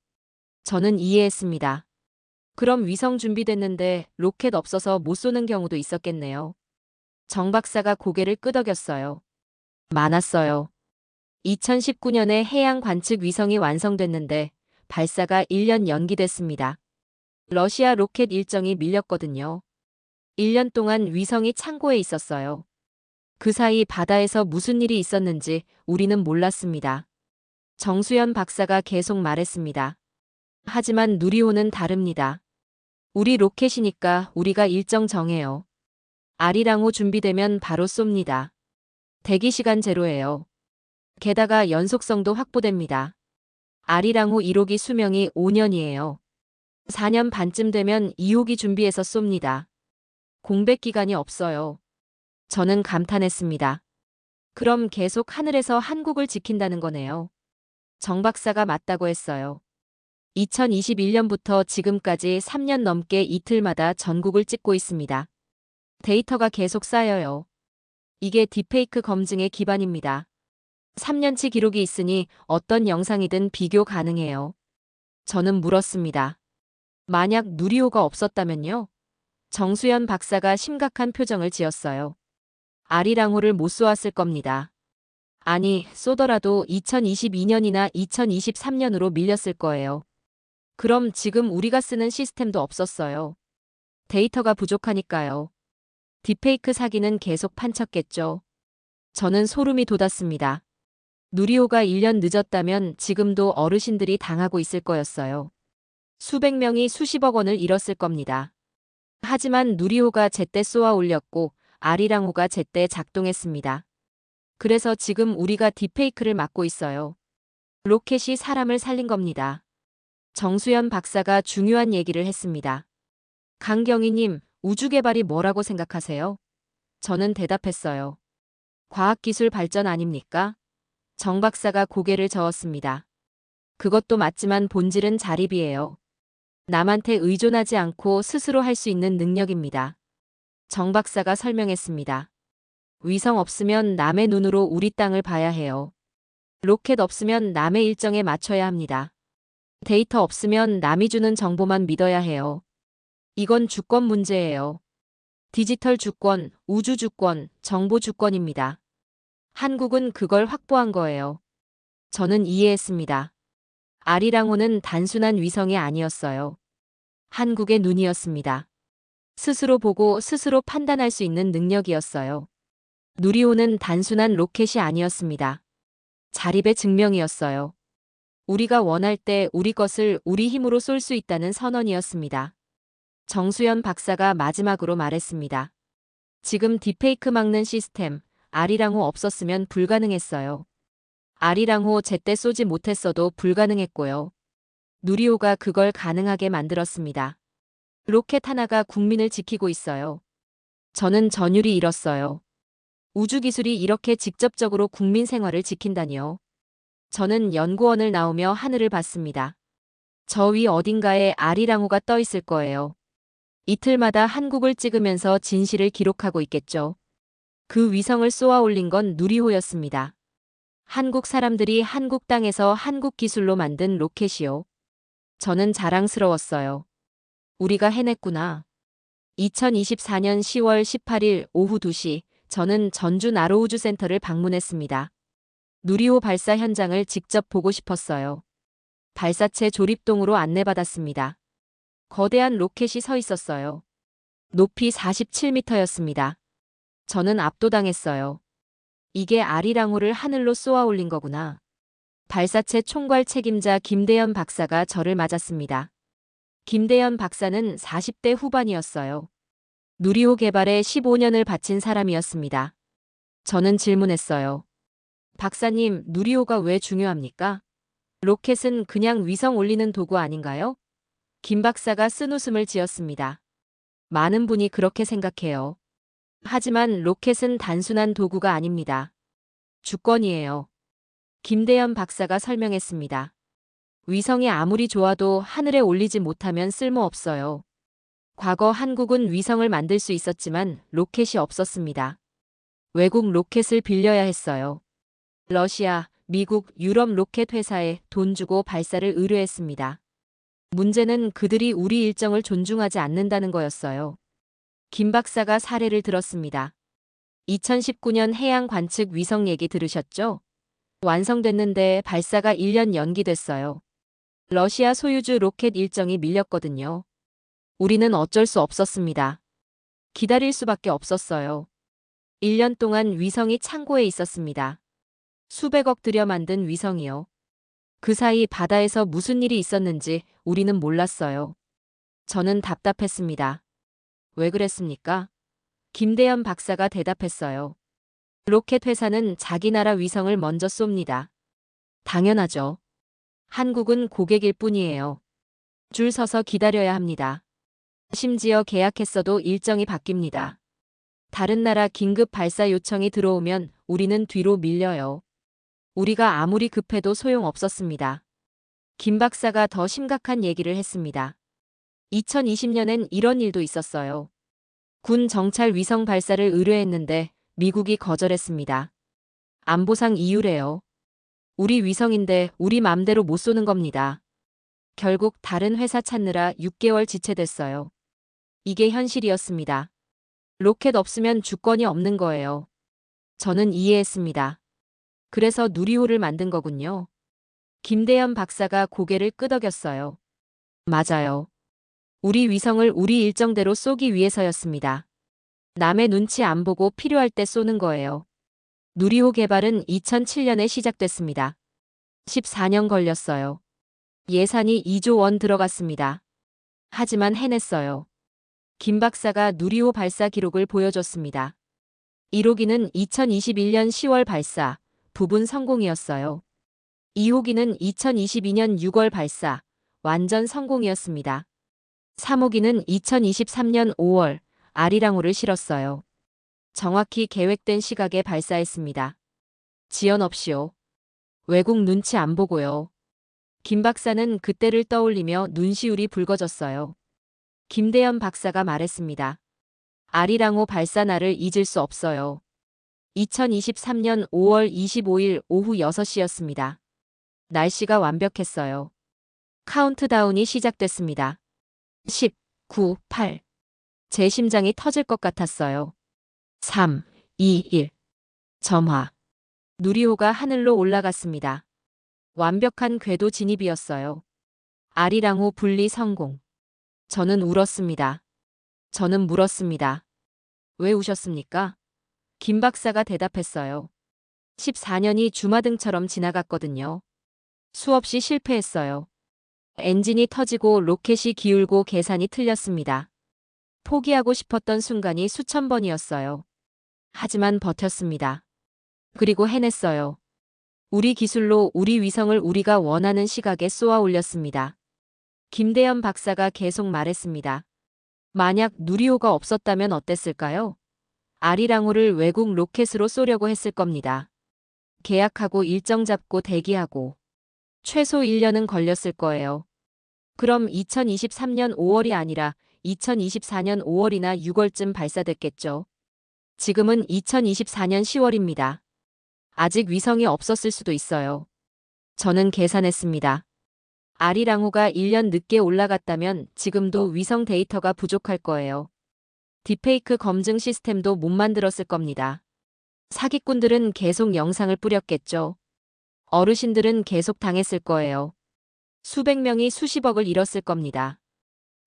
저는 이해했습니다. 그럼 위성 준비됐는데 로켓 없어서 못 쏘는 경우도 있었겠네요. 정 박사가 고개를 끄덕였어요. 많았어요. 2019년에 해양 관측 위성이 완성됐는데 발사가 1년 연기됐습니다. 러시아 로켓 일정이 밀렸거든요. 1년 동안 위성이 창고에 있었어요. 그 사이 바다에서 무슨 일이 있었는지 우리는 몰랐습니다. 정수연 박사가 계속 말했습니다. 하지만 누리호는 다릅니다. 우리 로켓이니까 우리가 일정 정해요. 아리랑호 준비되면 바로 쏩니다. 대기시간 제로예요. 게다가 연속성도 확보됩니다. 아리랑호 1호기 수명이 5년이에요. 4년 반쯤 되면 2호기 준비해서 쏩니다. 공백 기간이 없어요. 저는 감탄했습니다. 그럼 계속 하늘에서 한국을 지킨다는 거네요. 정 박사가 맞다고 했어요. 2021년부터 지금까지 3년 넘게 이틀마다 전국을 찍고 있습니다. 데이터가 계속 쌓여요. 이게 딥페이크 검증의 기반입니다. 3년치 기록이 있으니 어떤 영상이든 비교 가능해요. 저는 물었습니다. 만약 누리호가 없었다면요? 정수연 박사가 심각한 표정을 지었어요. 아리랑호를 못 쏘았을 겁니다. 아니, 쏘더라도 2022년이나 2023년으로 밀렸을 거예요. 그럼 지금 우리가 쓰는 시스템도 없었어요. 데이터가 부족하니까요. 딥페이크 사기는 계속 판쳤겠죠. 저는 소름이 돋았습니다. 누리호가 1년 늦었다면 지금도 어르신들이 당하고 있을 거였어요. 수백 명이 수십억 원을 잃었을 겁니다. 하지만 누리호가 제때 쏘아 올렸고 아리랑호가 제때 작동했습니다. 그래서 지금 우리가 딥페이크를 막고 있어요. 로켓이 사람을 살린 겁니다. 정수연 박사가 중요한 얘기를 했습니다. 강경희님, 우주개발이 뭐라고 생각하세요? 저는 대답했어요. 과학기술 발전 아닙니까? 정 박사가 고개를 저었습니다. 그것도 맞지만 본질은 자립이에요. 남한테 의존하지 않고 스스로 할 수 있는 능력입니다. 정 박사가 설명했습니다. 위성 없으면 남의 눈으로 우리 땅을 봐야 해요. 로켓 없으면 남의 일정에 맞춰야 합니다. 데이터 없으면 남이 주는 정보만 믿어야 해요. 이건 주권 문제예요. 디지털 주권, 우주 주권, 정보 주권입니다. 한국은 그걸 확보한 거예요. 저는 이해했습니다. 아리랑호는 단순한 위성이 아니었어요. 한국의 눈이었습니다. 스스로 보고 스스로 판단할 수 있는 능력이었어요. 누리호는 단순한 로켓이 아니었습니다. 자립의 증명이었어요. 우리가 원할 때 우리 것을 우리 힘으로 쏠 수 있다는 선언이었습니다. 정수연 박사가 마지막으로 말했습니다. 지금 딥페이크 막는 시스템, 아리랑호 없었으면 불가능했어요. 아리랑호 제때 쏘지 못했어도 불가능했고요. 누리호가 그걸 가능하게 만들었습니다. 로켓 하나가 국민을 지키고 있어요. 저는 전율이 잃었어요. 우주기술이 이렇게 직접적으로 국민 생활을 지킨다니요. 저는 연구원을 나오며 하늘을 봤습니다. 저 위 어딘가에 아리랑호가 떠 있을 거예요. 이틀마다 한국을 찍으면서 진실을 기록하고 있겠죠. 그 위성을 쏘아 올린 건 누리호였습니다. 한국 사람들이 한국 땅에서 한국 기술로 만든 로켓이요. 저는 자랑스러웠어요. 우리가 해냈구나. 2024년 10월 18일 오후 2시, 저는 전주 나로우주센터를 방문했습니다. 누리호 발사 현장을 직접 보고 싶었어요. 발사체 조립동으로 안내받았습니다. 거대한 로켓이 서 있었어요. 높이 47m였습니다. 저는 압도당했어요. 이게 아리랑호를 하늘로 쏘아 올린 거구나. 발사체 총괄 책임자 김대현 박사가 저를 맞았습니다. 김대현 박사는 40대 후반이었어요. 누리호 개발에 15년을 바친 사람이었습니다. 저는 질문했어요. 박사님, 누리호가 왜 중요합니까? 로켓은 그냥 위성 올리는 도구 아닌가요? 김 박사가 쓴웃음을 지었습니다. 많은 분이 그렇게 생각해요. 하지만 로켓은 단순한 도구가 아닙니다. 주권이에요. 김대현 박사가 설명했습니다. 위성이 아무리 좋아도 하늘에 올리지 못하면 쓸모없어요. 과거 한국은 위성을 만들 수 있었지만 로켓이 없었습니다. 외국 로켓을 빌려야 했어요. 러시아, 미국, 유럽 로켓 회사에 돈 주고 발사를 의뢰했습니다. 문제는 그들이 우리 일정을 존중하지 않는다는 거였어요. 김 박사가 사례를 들었습니다. 2019년 해양 관측 위성 얘기 들으셨죠? 완성됐는데 발사가 1년 연기됐어요. 러시아 소유주 로켓 일정이 밀렸거든요. 우리는 어쩔 수 없었습니다. 기다릴 수밖에 없었어요. 1년 동안 위성이 창고에 있었습니다. 수백억 들여 만든 위성이요. 그 사이 바다에서 무슨 일이 있었는지 우리는 몰랐어요. 저는 답답했습니다. 왜 그랬습니까? 김대현 박사가 대답했어요. 로켓 회사는 자기 나라 위성을 먼저 쏩니다. 당연하죠. 한국은 고객일 뿐이에요. 줄 서서 기다려야 합니다. 심지어 계약했어도 일정이 바뀝니다. 다른 나라 긴급 발사 요청이 들어오면 우리는 뒤로 밀려요. 우리가 아무리 급해도 소용없었습니다. 김 박사가 더 심각한 얘기를 했습니다. 2020년엔 이런 일도 있었어요. 군 정찰 위성 발사를 의뢰했는데 미국이 거절했습니다. 안보상 이유래요. 우리 위성인데 우리 맘대로 못 쏘는 겁니다. 결국 다른 회사 찾느라 6개월 지체됐어요. 이게 현실이었습니다. 로켓 없으면 주권이 없는 거예요. 저는 이해했습니다. 그래서 누리호를 만든 거군요. 김대현 박사가 고개를 끄덕였어요. 맞아요. 우리 위성을 우리 일정대로 쏘기 위해서였습니다. 남의 눈치 안 보고 필요할 때 쏘는 거예요. 누리호 개발은 2007년에 시작됐습니다. 14년 걸렸어요. 예산이 2조 원 들어갔습니다. 하지만 해냈어요. 김 박사가 누리호 발사 기록을 보여줬습니다. 1호기는 2021년 10월 발사, 부분 성공이었어요. 2호기는 2022년 6월 발사, 완전 성공이었습니다. 3호기는 2023년 5월, 아리랑호를 실었어요. 정확히 계획된 시각에 발사했습니다. 지연 없이요. 외국 눈치 안 보고요. 김 박사는 그때를 떠올리며 눈시울이 붉어졌어요. 김대현 박사가 말했습니다. 아리랑호 발사 날을 잊을 수 없어요. 2023년 5월 25일 오후 6시였습니다. 날씨가 완벽했어요. 카운트다운이 시작됐습니다. 10, 9, 8. 제 심장이 터질 것 같았어요. 3, 2, 1. 점화. 누리호가 하늘로 올라갔습니다. 완벽한 궤도 진입이었어요. 아리랑호 분리 성공. 저는 울었습니다. 저는 물었습니다. 왜 우셨습니까? 김 박사가 대답했어요. 14년이 주마등처럼 지나갔거든요. 수없이 실패했어요. 엔진이 터지고 로켓이 기울고 계산이 틀렸습니다. 포기하고 싶었던 순간이 수천 번이었어요. 하지만 버텼습니다. 그리고 해냈어요. 우리 기술로 우리 위성을 우리가 원하는 시각에 쏘아 올렸습니다. 김대현 박사가 계속 말했습니다. 만약 누리호가 없었다면 어땠을까요? 아리랑호를 외국 로켓으로 쏘려고 했을 겁니다. 계약하고 일정 잡고 대기하고 최소 1년은 걸렸을 거예요. 그럼 2023년 5월이 아니라 2024년 5월이나 6월쯤 발사됐겠죠. 지금은 2024년 10월입니다. 아직 위성이 없었을 수도 있어요. 저는 계산했습니다. 아리랑호가 1년 늦게 올라갔다면 지금도 위성 데이터가 부족할 거예요. 딥페이크 검증 시스템도 못 만들었을 겁니다. 사기꾼들은 계속 영상을 뿌렸겠죠. 어르신들은 계속 당했을 거예요. 수백 명이 수십억을 잃었을 겁니다.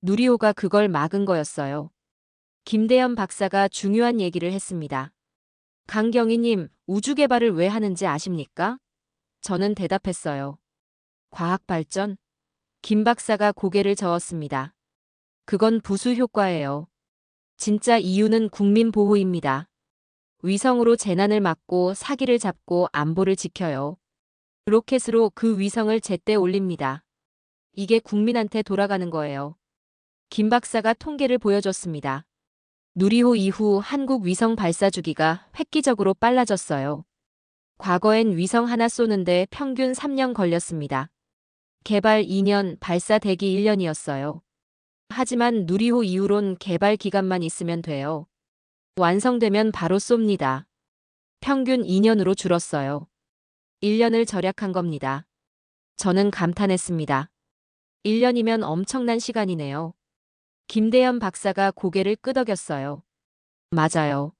누리호가 그걸 막은 거였어요. 김대현 박사가 중요한 얘기를 했습니다. 강경희님, 우주 개발을 왜 하는지 아십니까? 저는 대답했어요. 과학 발전? 김 박사가 고개를 저었습니다. 그건 부수 효과예요. 진짜 이유는 국민 보호입니다. 위성으로 재난을 막고 사기를 잡고 안보를 지켜요. 로켓으로 그 위성을 제때 올립니다. 이게 국민한테 돌아가는 거예요. 김 박사가 통계를 보여줬습니다. 누리호 이후 한국 위성 발사 주기가 획기적으로 빨라졌어요. 과거엔 위성 하나 쏘는데 평균 3년 걸렸습니다. 개발 2년, 발사 대기 1년이었어요. 하지만 누리호 이후론 개발 기간만 있으면 돼요. 완성되면 바로 쏩니다. 평균 2년으로 줄었어요. 1년을 절약한 겁니다. 저는 감탄했습니다. 1년이면 엄청난 시간이네요. 김대현 박사가 고개를 끄덕였어요. 맞아요.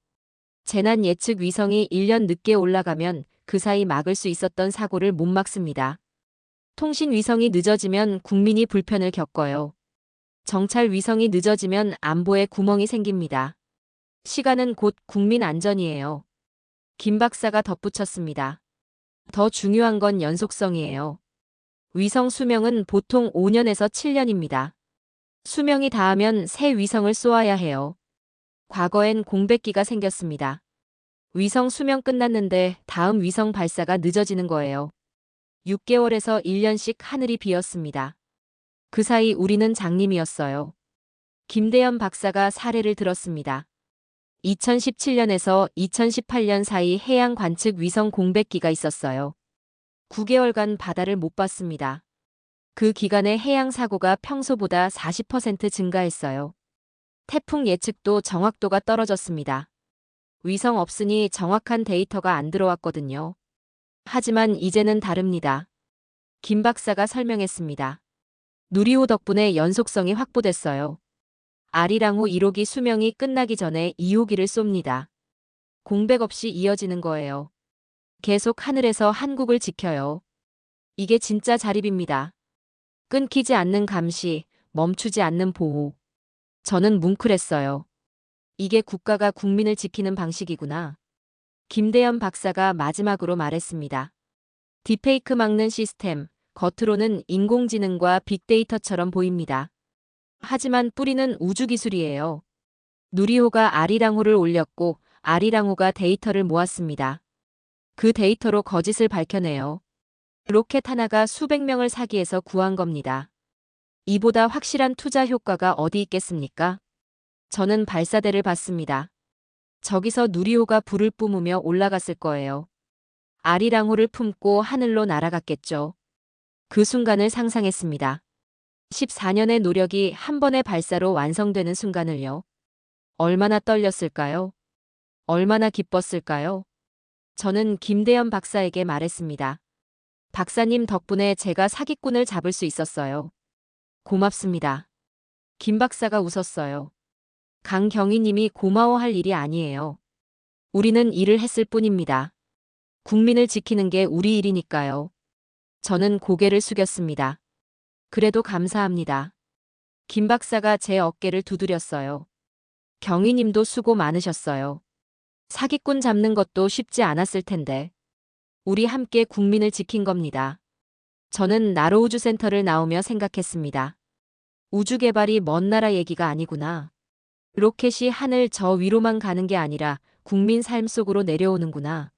재난 예측 위성이 1년 늦게 올라가면 그 사이 막을 수 있었던 사고를 못 막습니다. 통신 위성이 늦어지면 국민이 불편을 겪어요. 정찰 위성이 늦어지면 안보에 구멍이 생깁니다. 시간은 곧 국민 안전이에요. 김 박사가 덧붙였습니다. 더 중요한 건 연속성이에요. 위성 수명은 보통 5년에서 7년입니다. 수명이 다하면 새 위성을 쏘아야 해요. 과거엔 공백기가 생겼습니다. 위성 수명 끝났는데 다음 위성 발사가 늦어지는 거예요. 6개월에서 1년씩 하늘이 비었습니다. 그 사이 우리는 장님이었어요. 김대현 박사가 사례를 들었습니다. 2017년에서 2018년 사이 해양 관측 위성 공백기가 있었어요. 9개월간 바다를 못 봤습니다. 그 기간에 해양 사고가 평소보다 40% 증가했어요. 태풍 예측도 정확도가 떨어졌습니다. 위성 없으니 정확한 데이터가 안 들어왔거든요. 하지만 이제는 다릅니다. 김 박사가 설명했습니다. 누리호 덕분에 연속성이 확보됐어요. 아리랑호 1호기 수명이 끝나기 전에 2호기를 쏩니다. 공백 없이 이어지는 거예요. 계속 하늘에서 한국을 지켜요. 이게 진짜 자립입니다. 끊기지 않는 감시, 멈추지 않는 보호. 저는 뭉클했어요. 이게 국가가 국민을 지키는 방식이구나. 김대현 박사가 마지막으로 말했습니다. 딥페이크 막는 시스템, 겉으로는 인공지능과 빅데이터처럼 보입니다. 하지만 뿌리는 우주기술이에요. 누리호가 아리랑호를 올렸고 아리랑호가 데이터를 모았습니다. 그 데이터로 거짓을 밝혀내요. 로켓 하나가 수백 명을 사기해서 구한 겁니다. 이보다 확실한 투자 효과가 어디 있겠습니까? 저는 발사대를 봤습니다. 저기서 누리호가 불을 뿜으며 올라갔을 거예요. 아리랑호를 품고 하늘로 날아갔겠죠. 그 순간을 상상했습니다. 14년의 노력이 한 번의 발사로 완성되는 순간을요. 얼마나 떨렸을까요? 얼마나 기뻤을까요? 저는 김대현 박사에게 말했습니다. 박사님 덕분에 제가 사기꾼을 잡을 수 있었어요. 고맙습니다. 김 박사가 웃었어요. 강경희님이 고마워할 일이 아니에요. 우리는 일을 했을 뿐입니다. 국민을 지키는 게 우리 일이니까요. 저는 고개를 숙였습니다. 그래도 감사합니다. 김 박사가 제 어깨를 두드렸어요. 경희님도 수고 많으셨어요. 사기꾼 잡는 것도 쉽지 않았을 텐데. 우리 함께 국민을 지킨 겁니다. 저는 나로우주센터를 나오며 생각했습니다. 우주 개발이 먼 나라 얘기가 아니구나. 로켓이 하늘 저 위로만 가는 게 아니라 국민 삶 속으로 내려오는구나.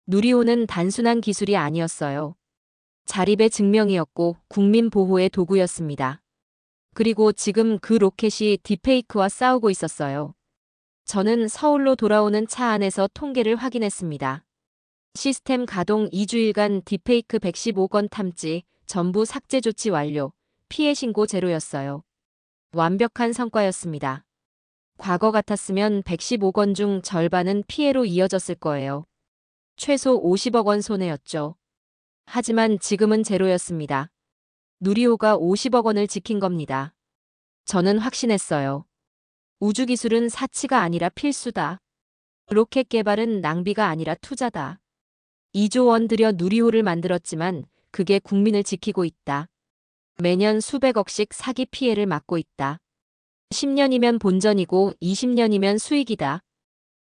누리호는 단순한 기술이 아니었어요. 자립의 증명이었고 국민 보호의 도구였습니다. 그리고 지금 그 로켓이 딥페이크와 싸우고 있었어요. 저는 서울로 돌아오는 차 안에서 통계를 확인했습니다. 시스템 가동 2주일간 딥페이크 115건 탐지, 전부 삭제 조치 완료, 피해 신고 제로였어요. 완벽한 성과였습니다. 과거 같았으면 115건 중 절반은 피해로 이어졌을 거예요. 최소 50억 원 손해였죠. 하지만 지금은 제로였습니다. 누리호가 50억 원을 지킨 겁니다. 저는 확신했어요. 우주기술은 사치가 아니라 필수다. 로켓 개발은 낭비가 아니라 투자다. 2조 원 들여 누리호를 만들었지만 그게 국민을 지키고 있다. 매년 수백억씩 사기 피해를 막고 있다. 10년이면 본전이고 20년이면 수익이다.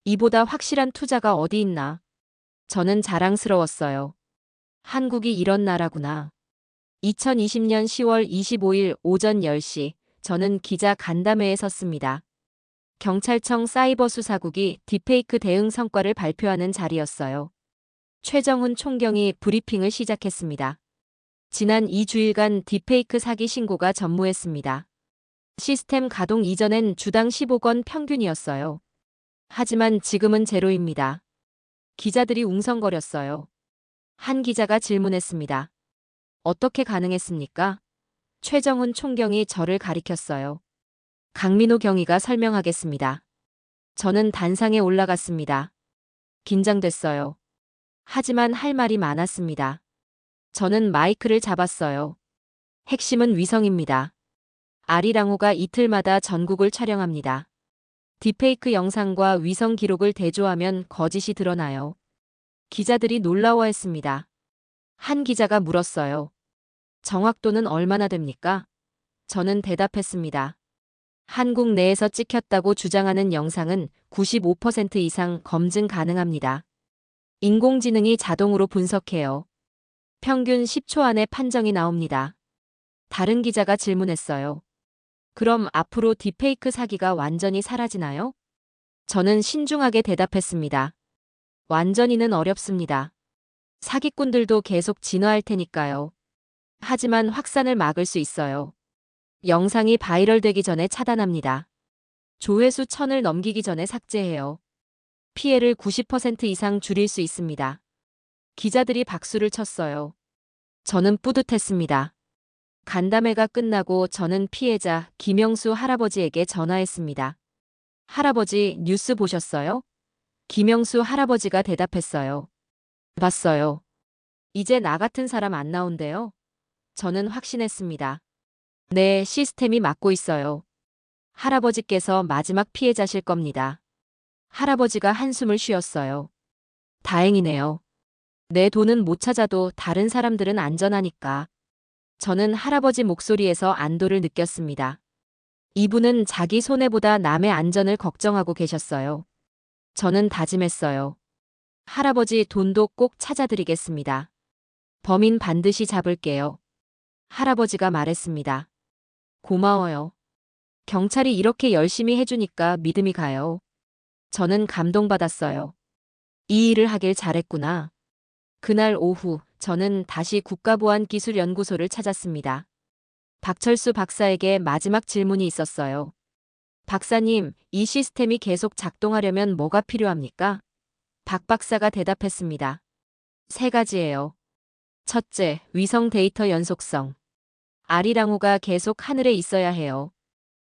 이보다 확실한 투자가 어디 있나. 저는 자랑스러웠어요. 한국이 이런 나라구나. 2020년 10월 25일 오전 10시 저는 기자 간담회에 섰습니다. 경찰청 사이버 수사국이 딥페이크 대응 성과를 발표하는 자리였어요. 최정훈 총경이 브리핑을 시작했습니다. 지난 2주일간 딥페이크 사기 신고가 전무했습니다. 시스템 가동 이전엔 주당 15건 평균이었어요. 하지만 지금은 제로입니다. 기자들이 웅성거렸어요. 한 기자가 질문했습니다. 어떻게 가능했습니까? 최정훈 총경이 저를 가리켰어요. 강민호 경위가 설명하겠습니다. 저는 단상에 올라갔습니다. 긴장됐어요. 하지만 할 말이 많았습니다. 저는 마이크를 잡았어요. 핵심은 위성입니다. 아리랑호가 이틀마다 전국을 촬영합니다. 딥페이크 영상과 위성 기록을 대조하면 거짓이 드러나요. 기자들이 놀라워했습니다. 한 기자가 물었어요. 정확도는 얼마나 됩니까? 저는 대답했습니다. 한국 내에서 찍혔다고 주장하는 영상은 95% 이상 검증 가능합니다. 인공지능이 자동으로 분석해요. 평균 10초 안에 판정이 나옵니다. 다른 기자가 질문했어요. 그럼 앞으로 딥페이크 사기가 완전히 사라지나요? 저는 신중하게 대답했습니다. 완전히는 어렵습니다. 사기꾼들도 계속 진화할 테니까요. 하지만 확산을 막을 수 있어요. 영상이 바이럴되기 전에 차단합니다. 조회수 1000을 넘기기 전에 삭제해요. 피해를 90% 이상 줄일 수 있습니다. 기자들이 박수를 쳤어요. 저는 뿌듯했습니다. 간담회가 끝나고 저는 피해자 김영수 할아버지에게 전화했습니다. 할아버지, 뉴스 보셨어요? 김영수 할아버지가 대답했어요. 봤어요. 이제 나 같은 사람 안 나온대요. 저는 확신했습니다. 네, 시스템이 막고 있어요. 할아버지께서 마지막 피해자실 겁니다. 할아버지가 한숨을 쉬었어요. 다행이네요. 내 돈은 못 찾아도 다른 사람들은 안전하니까. 저는 할아버지 목소리에서 안도를 느꼈습니다. 이분은 자기 손해보다 남의 안전을 걱정하고 계셨어요. 저는 다짐했어요. 할아버지 돈도 꼭 찾아드리겠습니다. 범인 반드시 잡을게요. 할아버지가 말했습니다. 고마워요. 경찰이 이렇게 열심히 해주니까 믿음이 가요. 저는 감동받았어요. 이 일을 하길 잘했구나. 그날 오후, 저는 다시 국가보안기술연구소를 찾았습니다. 박철수 박사에게 마지막 질문이 있었어요. 박사님, 이 시스템이 계속 작동하려면 뭐가 필요합니까? 박 박사가 대답했습니다. 세 가지예요. 첫째, 위성 데이터 연속성. 아리랑호가 계속 하늘에 있어야 해요.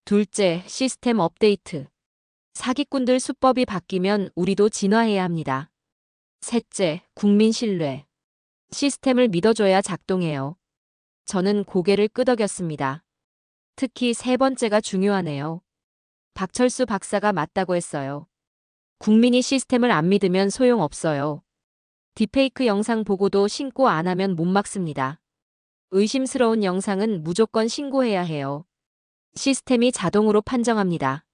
둘째, 시스템 업데이트. 사기꾼들 수법이 바뀌면 우리도 진화해야 합니다. 셋째, 국민 신뢰. 시스템을 믿어줘야 작동해요. 저는 고개를 끄덕였습니다. 특히 세 번째가 중요하네요. 박철수 박사가 맞다고 했어요. 국민이 시스템을 안 믿으면 소용없어요. 딥페이크 영상 보고도 신고 안 하면 못 막습니다. 의심스러운 영상은 무조건 신고해야 해요. 시스템이 자동으로 판정합니다.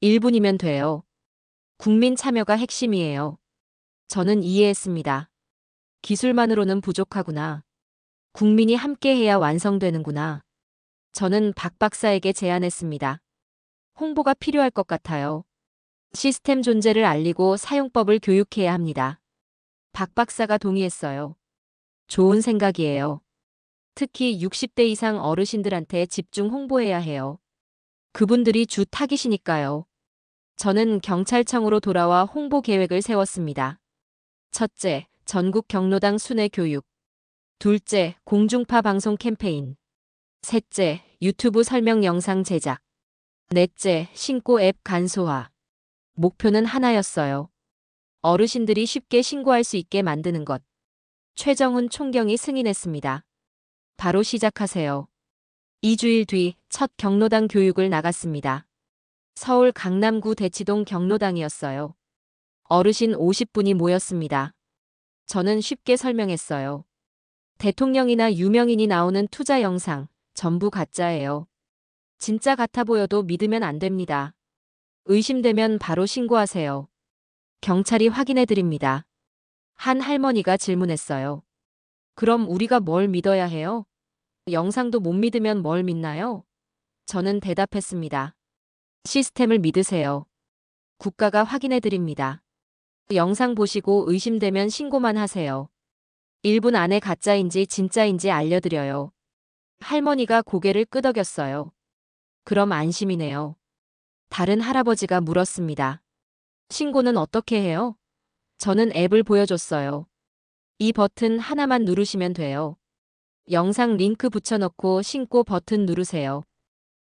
1분이면 돼요. 국민 참여가 핵심이에요. 저는 이해했습니다. 기술만으로는 부족하구나. 국민이 함께해야 완성되는구나. 저는 박 박사에게 제안했습니다. 홍보가 필요할 것 같아요. 시스템 존재를 알리고 사용법을 교육해야 합니다. 박 박사가 동의했어요. 좋은 생각이에요. 특히 60대 이상 어르신들한테 집중 홍보해야 해요. 그분들이 주 타깃이니까요. 저는 경찰청으로 돌아와 홍보 계획을 세웠습니다. 첫째, 전국 경로당 순회 교육. 둘째, 공중파 방송 캠페인. 셋째, 유튜브 설명 영상 제작. 넷째, 신고 앱 간소화. 목표는 하나였어요. 어르신들이 쉽게 신고할 수 있게 만드는 것. 최정훈 총경이 승인했습니다. 바로 시작하세요. 2주일 뒤 첫 경로당 교육을 나갔습니다. 서울 강남구 대치동 경로당이었어요. 어르신 50분이 모였습니다. 저는 쉽게 설명했어요. 대통령이나 유명인이 나오는 투자 영상, 전부 가짜예요. 진짜 같아 보여도 믿으면 안 됩니다. 의심되면 바로 신고하세요. 경찰이 확인해 드립니다. 한 할머니가 질문했어요. 그럼 우리가 뭘 믿어야 해요? 영상도 못 믿으면 뭘 믿나요? 저는 대답했습니다. 시스템을 믿으세요. 국가가 확인해 드립니다. 영상 보시고 의심되면 신고만 하세요. 1분 안에 가짜인지 진짜인지 알려드려요. 할머니가 고개를 끄덕였어요. 그럼 안심이네요. 다른 할아버지가 물었습니다. 신고는 어떻게 해요? 저는 앱을 보여줬어요. 이 버튼 하나만 누르시면 돼요. 영상 링크 붙여넣고 신고 버튼 누르세요.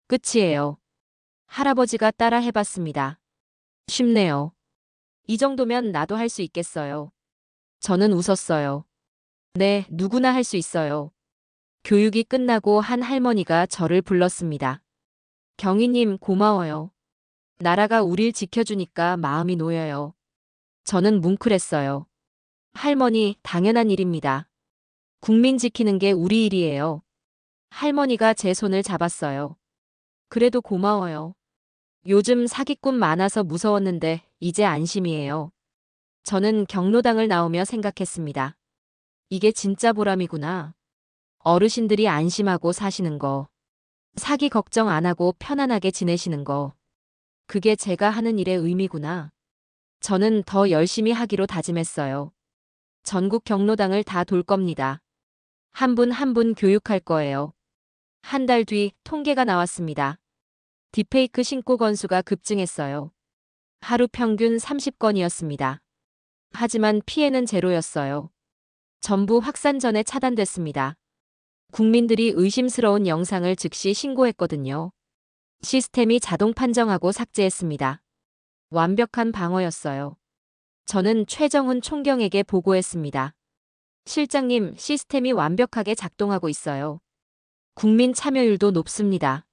끝이에요. 할아버지가 따라 해봤습니다. 쉽네요. 이 정도면 나도 할 수 있겠어요. 저는 웃었어요. 네, 누구나 할 수 있어요. 교육이 끝나고 한 할머니가 저를 불렀습니다. 경위님 고마워요. 나라가 우릴 지켜주니까 마음이 놓여요. 저는 뭉클했어요. 할머니, 당연한 일입니다. 국민 지키는 게 우리 일이에요. 할머니가 제 손을 잡았어요. 그래도 고마워요. 요즘 사기꾼 많아서 무서웠는데 이제 안심이에요. 저는 경로당을 나오며 생각했습니다. 이게 진짜 보람이구나. 어르신들이 안심하고 사시는 거. 사기 걱정 안 하고 편안하게 지내시는 거. 그게 제가 하는 일의 의미구나. 저는 더 열심히 하기로 다짐했어요. 전국 경로당을 다 돌 겁니다. 한 분 한 분 교육할 거예요. 한 달 뒤 통계가 나왔습니다. 딥페이크 신고 건수가 급증했어요. 하루 평균 30건이었습니다. 하지만 피해는 제로였어요. 전부 확산 전에 차단됐습니다. 국민들이 의심스러운 영상을 즉시 신고했거든요. 시스템이 자동 판정하고 삭제했습니다. 완벽한 방어였어요. 저는 최정훈 총경에게 보고했습니다. 실장님, 시스템이 완벽하게 작동하고 있어요. 국민 참여율도 높습니다.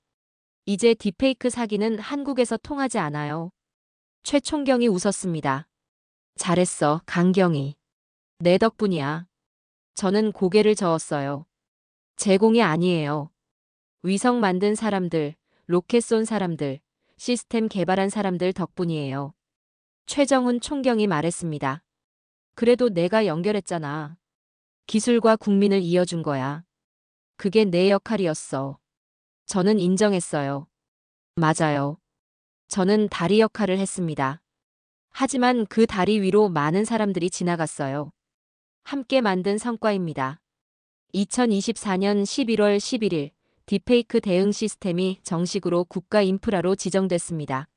이제 딥페이크 사기는 한국에서 통하지 않아요. 최 총경이 웃었습니다. 잘했어, 강경이. 내 덕분이야. 저는 고개를 저었어요. 제공이 아니에요. 위성 만든 사람들, 로켓 쏜 사람들, 시스템 개발한 사람들 덕분이에요. 최정훈 총경이 말했습니다. 그래도 내가 연결했잖아. 기술과 국민을 이어준 거야. 그게 내 역할이었어. 저는 인정했어요. 맞아요. 저는 다리 역할을 했습니다. 하지만 그 다리 위로 많은 사람들이 지나갔어요. 함께 만든 성과입니다. 2024년 11월 11일 딥페이크 대응 시스템이 정식으로 국가 인프라로 지정됐습니다.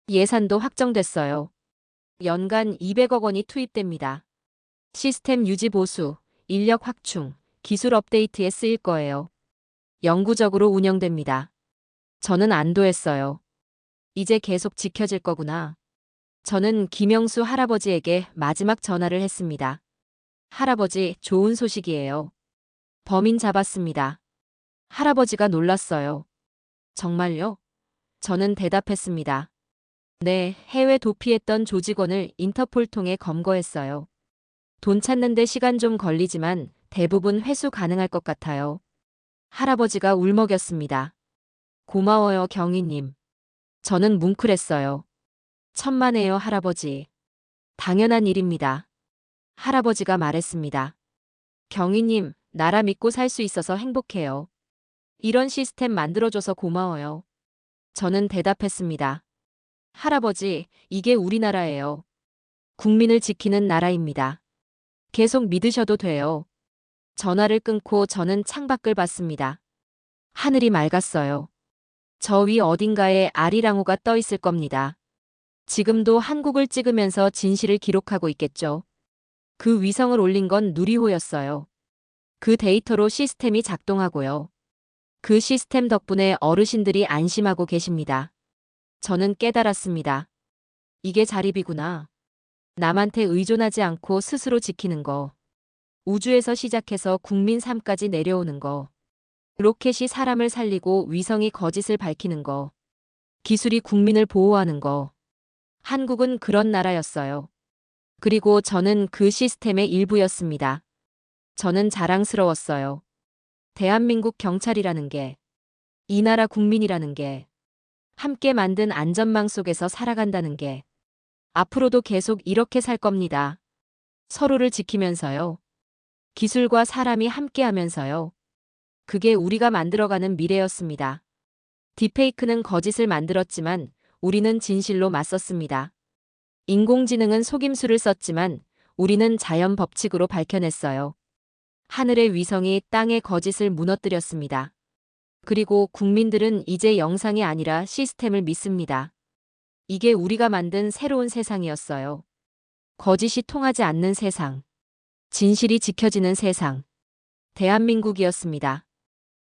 예산도 확정됐어요. 연간 200억 원이 투입됩니다. 시스템 유지 보수, 인력 확충, 기술 업데이트에 쓰일 거예요. 영구적으로 운영됩니다. 저는 안도했어요. 이제 계속 지켜질 거구나. 저는 김영수 할아버지에게 마지막 전화를 했습니다. 할아버지, 좋은 소식이에요. 범인 잡았습니다. 할아버지가 놀랐어요. 정말요? 저는 대답했습니다. 네, 해외 도피했던 조직원을 인터폴 통해 검거했어요. 돈 찾는데 시간 좀 걸리지만 대부분 회수 가능할 것 같아요. 할아버지가 울먹였습니다. 고마워요, 경위님. 저는 뭉클했어요. 천만에요, 할아버지. 당연한 일입니다. 할아버지가 말했습니다. 경위님, 나라 믿고 살 수 있어서 행복해요. 이런 시스템 만들어줘서 고마워요. 저는 대답했습니다. 할아버지, 이게 우리나라예요. 국민을 지키는 나라입니다. 계속 믿으셔도 돼요. 전화를 끊고 저는 창밖을 봤습니다. 하늘이 맑았어요. 저 위 어딘가에 아리랑호가 떠 있을 겁니다. 지금도 한국을 찍으면서 진실을 기록하고 있겠죠. 그 위성을 올린 건 누리호였어요. 그 데이터로 시스템이 작동하고요. 그 시스템 덕분에 어르신들이 안심하고 계십니다. 저는 깨달았습니다. 이게 자립이구나. 남한테 의존하지 않고 스스로 지키는 거. 우주에서 시작해서 국민 삶까지 내려오는 거. 로켓이 사람을 살리고 위성이 거짓을 밝히는 거. 기술이 국민을 보호하는 거. 한국은 그런 나라였어요. 그리고 저는 그 시스템의 일부였습니다. 저는 자랑스러웠어요. 대한민국 경찰이라는 게, 이 나라 국민이라는 게, 함께 만든 안전망 속에서 살아간다는 게, 앞으로도 계속 이렇게 살 겁니다. 서로를 지키면서요. 기술과 사람이 함께 하면서요. 그게 우리가 만들어가는 미래였습니다. 딥페이크는 거짓을 만들었지만 우리는 진실로 맞섰습니다. 인공지능은 속임수를 썼지만 우리는 자연 법칙으로 밝혀냈어요. 하늘의 위성이 땅의 거짓을 무너뜨렸습니다. 그리고 국민들은 이제 영상이 아니라 시스템을 믿습니다. 이게 우리가 만든 새로운 세상이었어요. 거짓이 통하지 않는 세상. 진실이 지켜지는 세상. 대한민국이었습니다.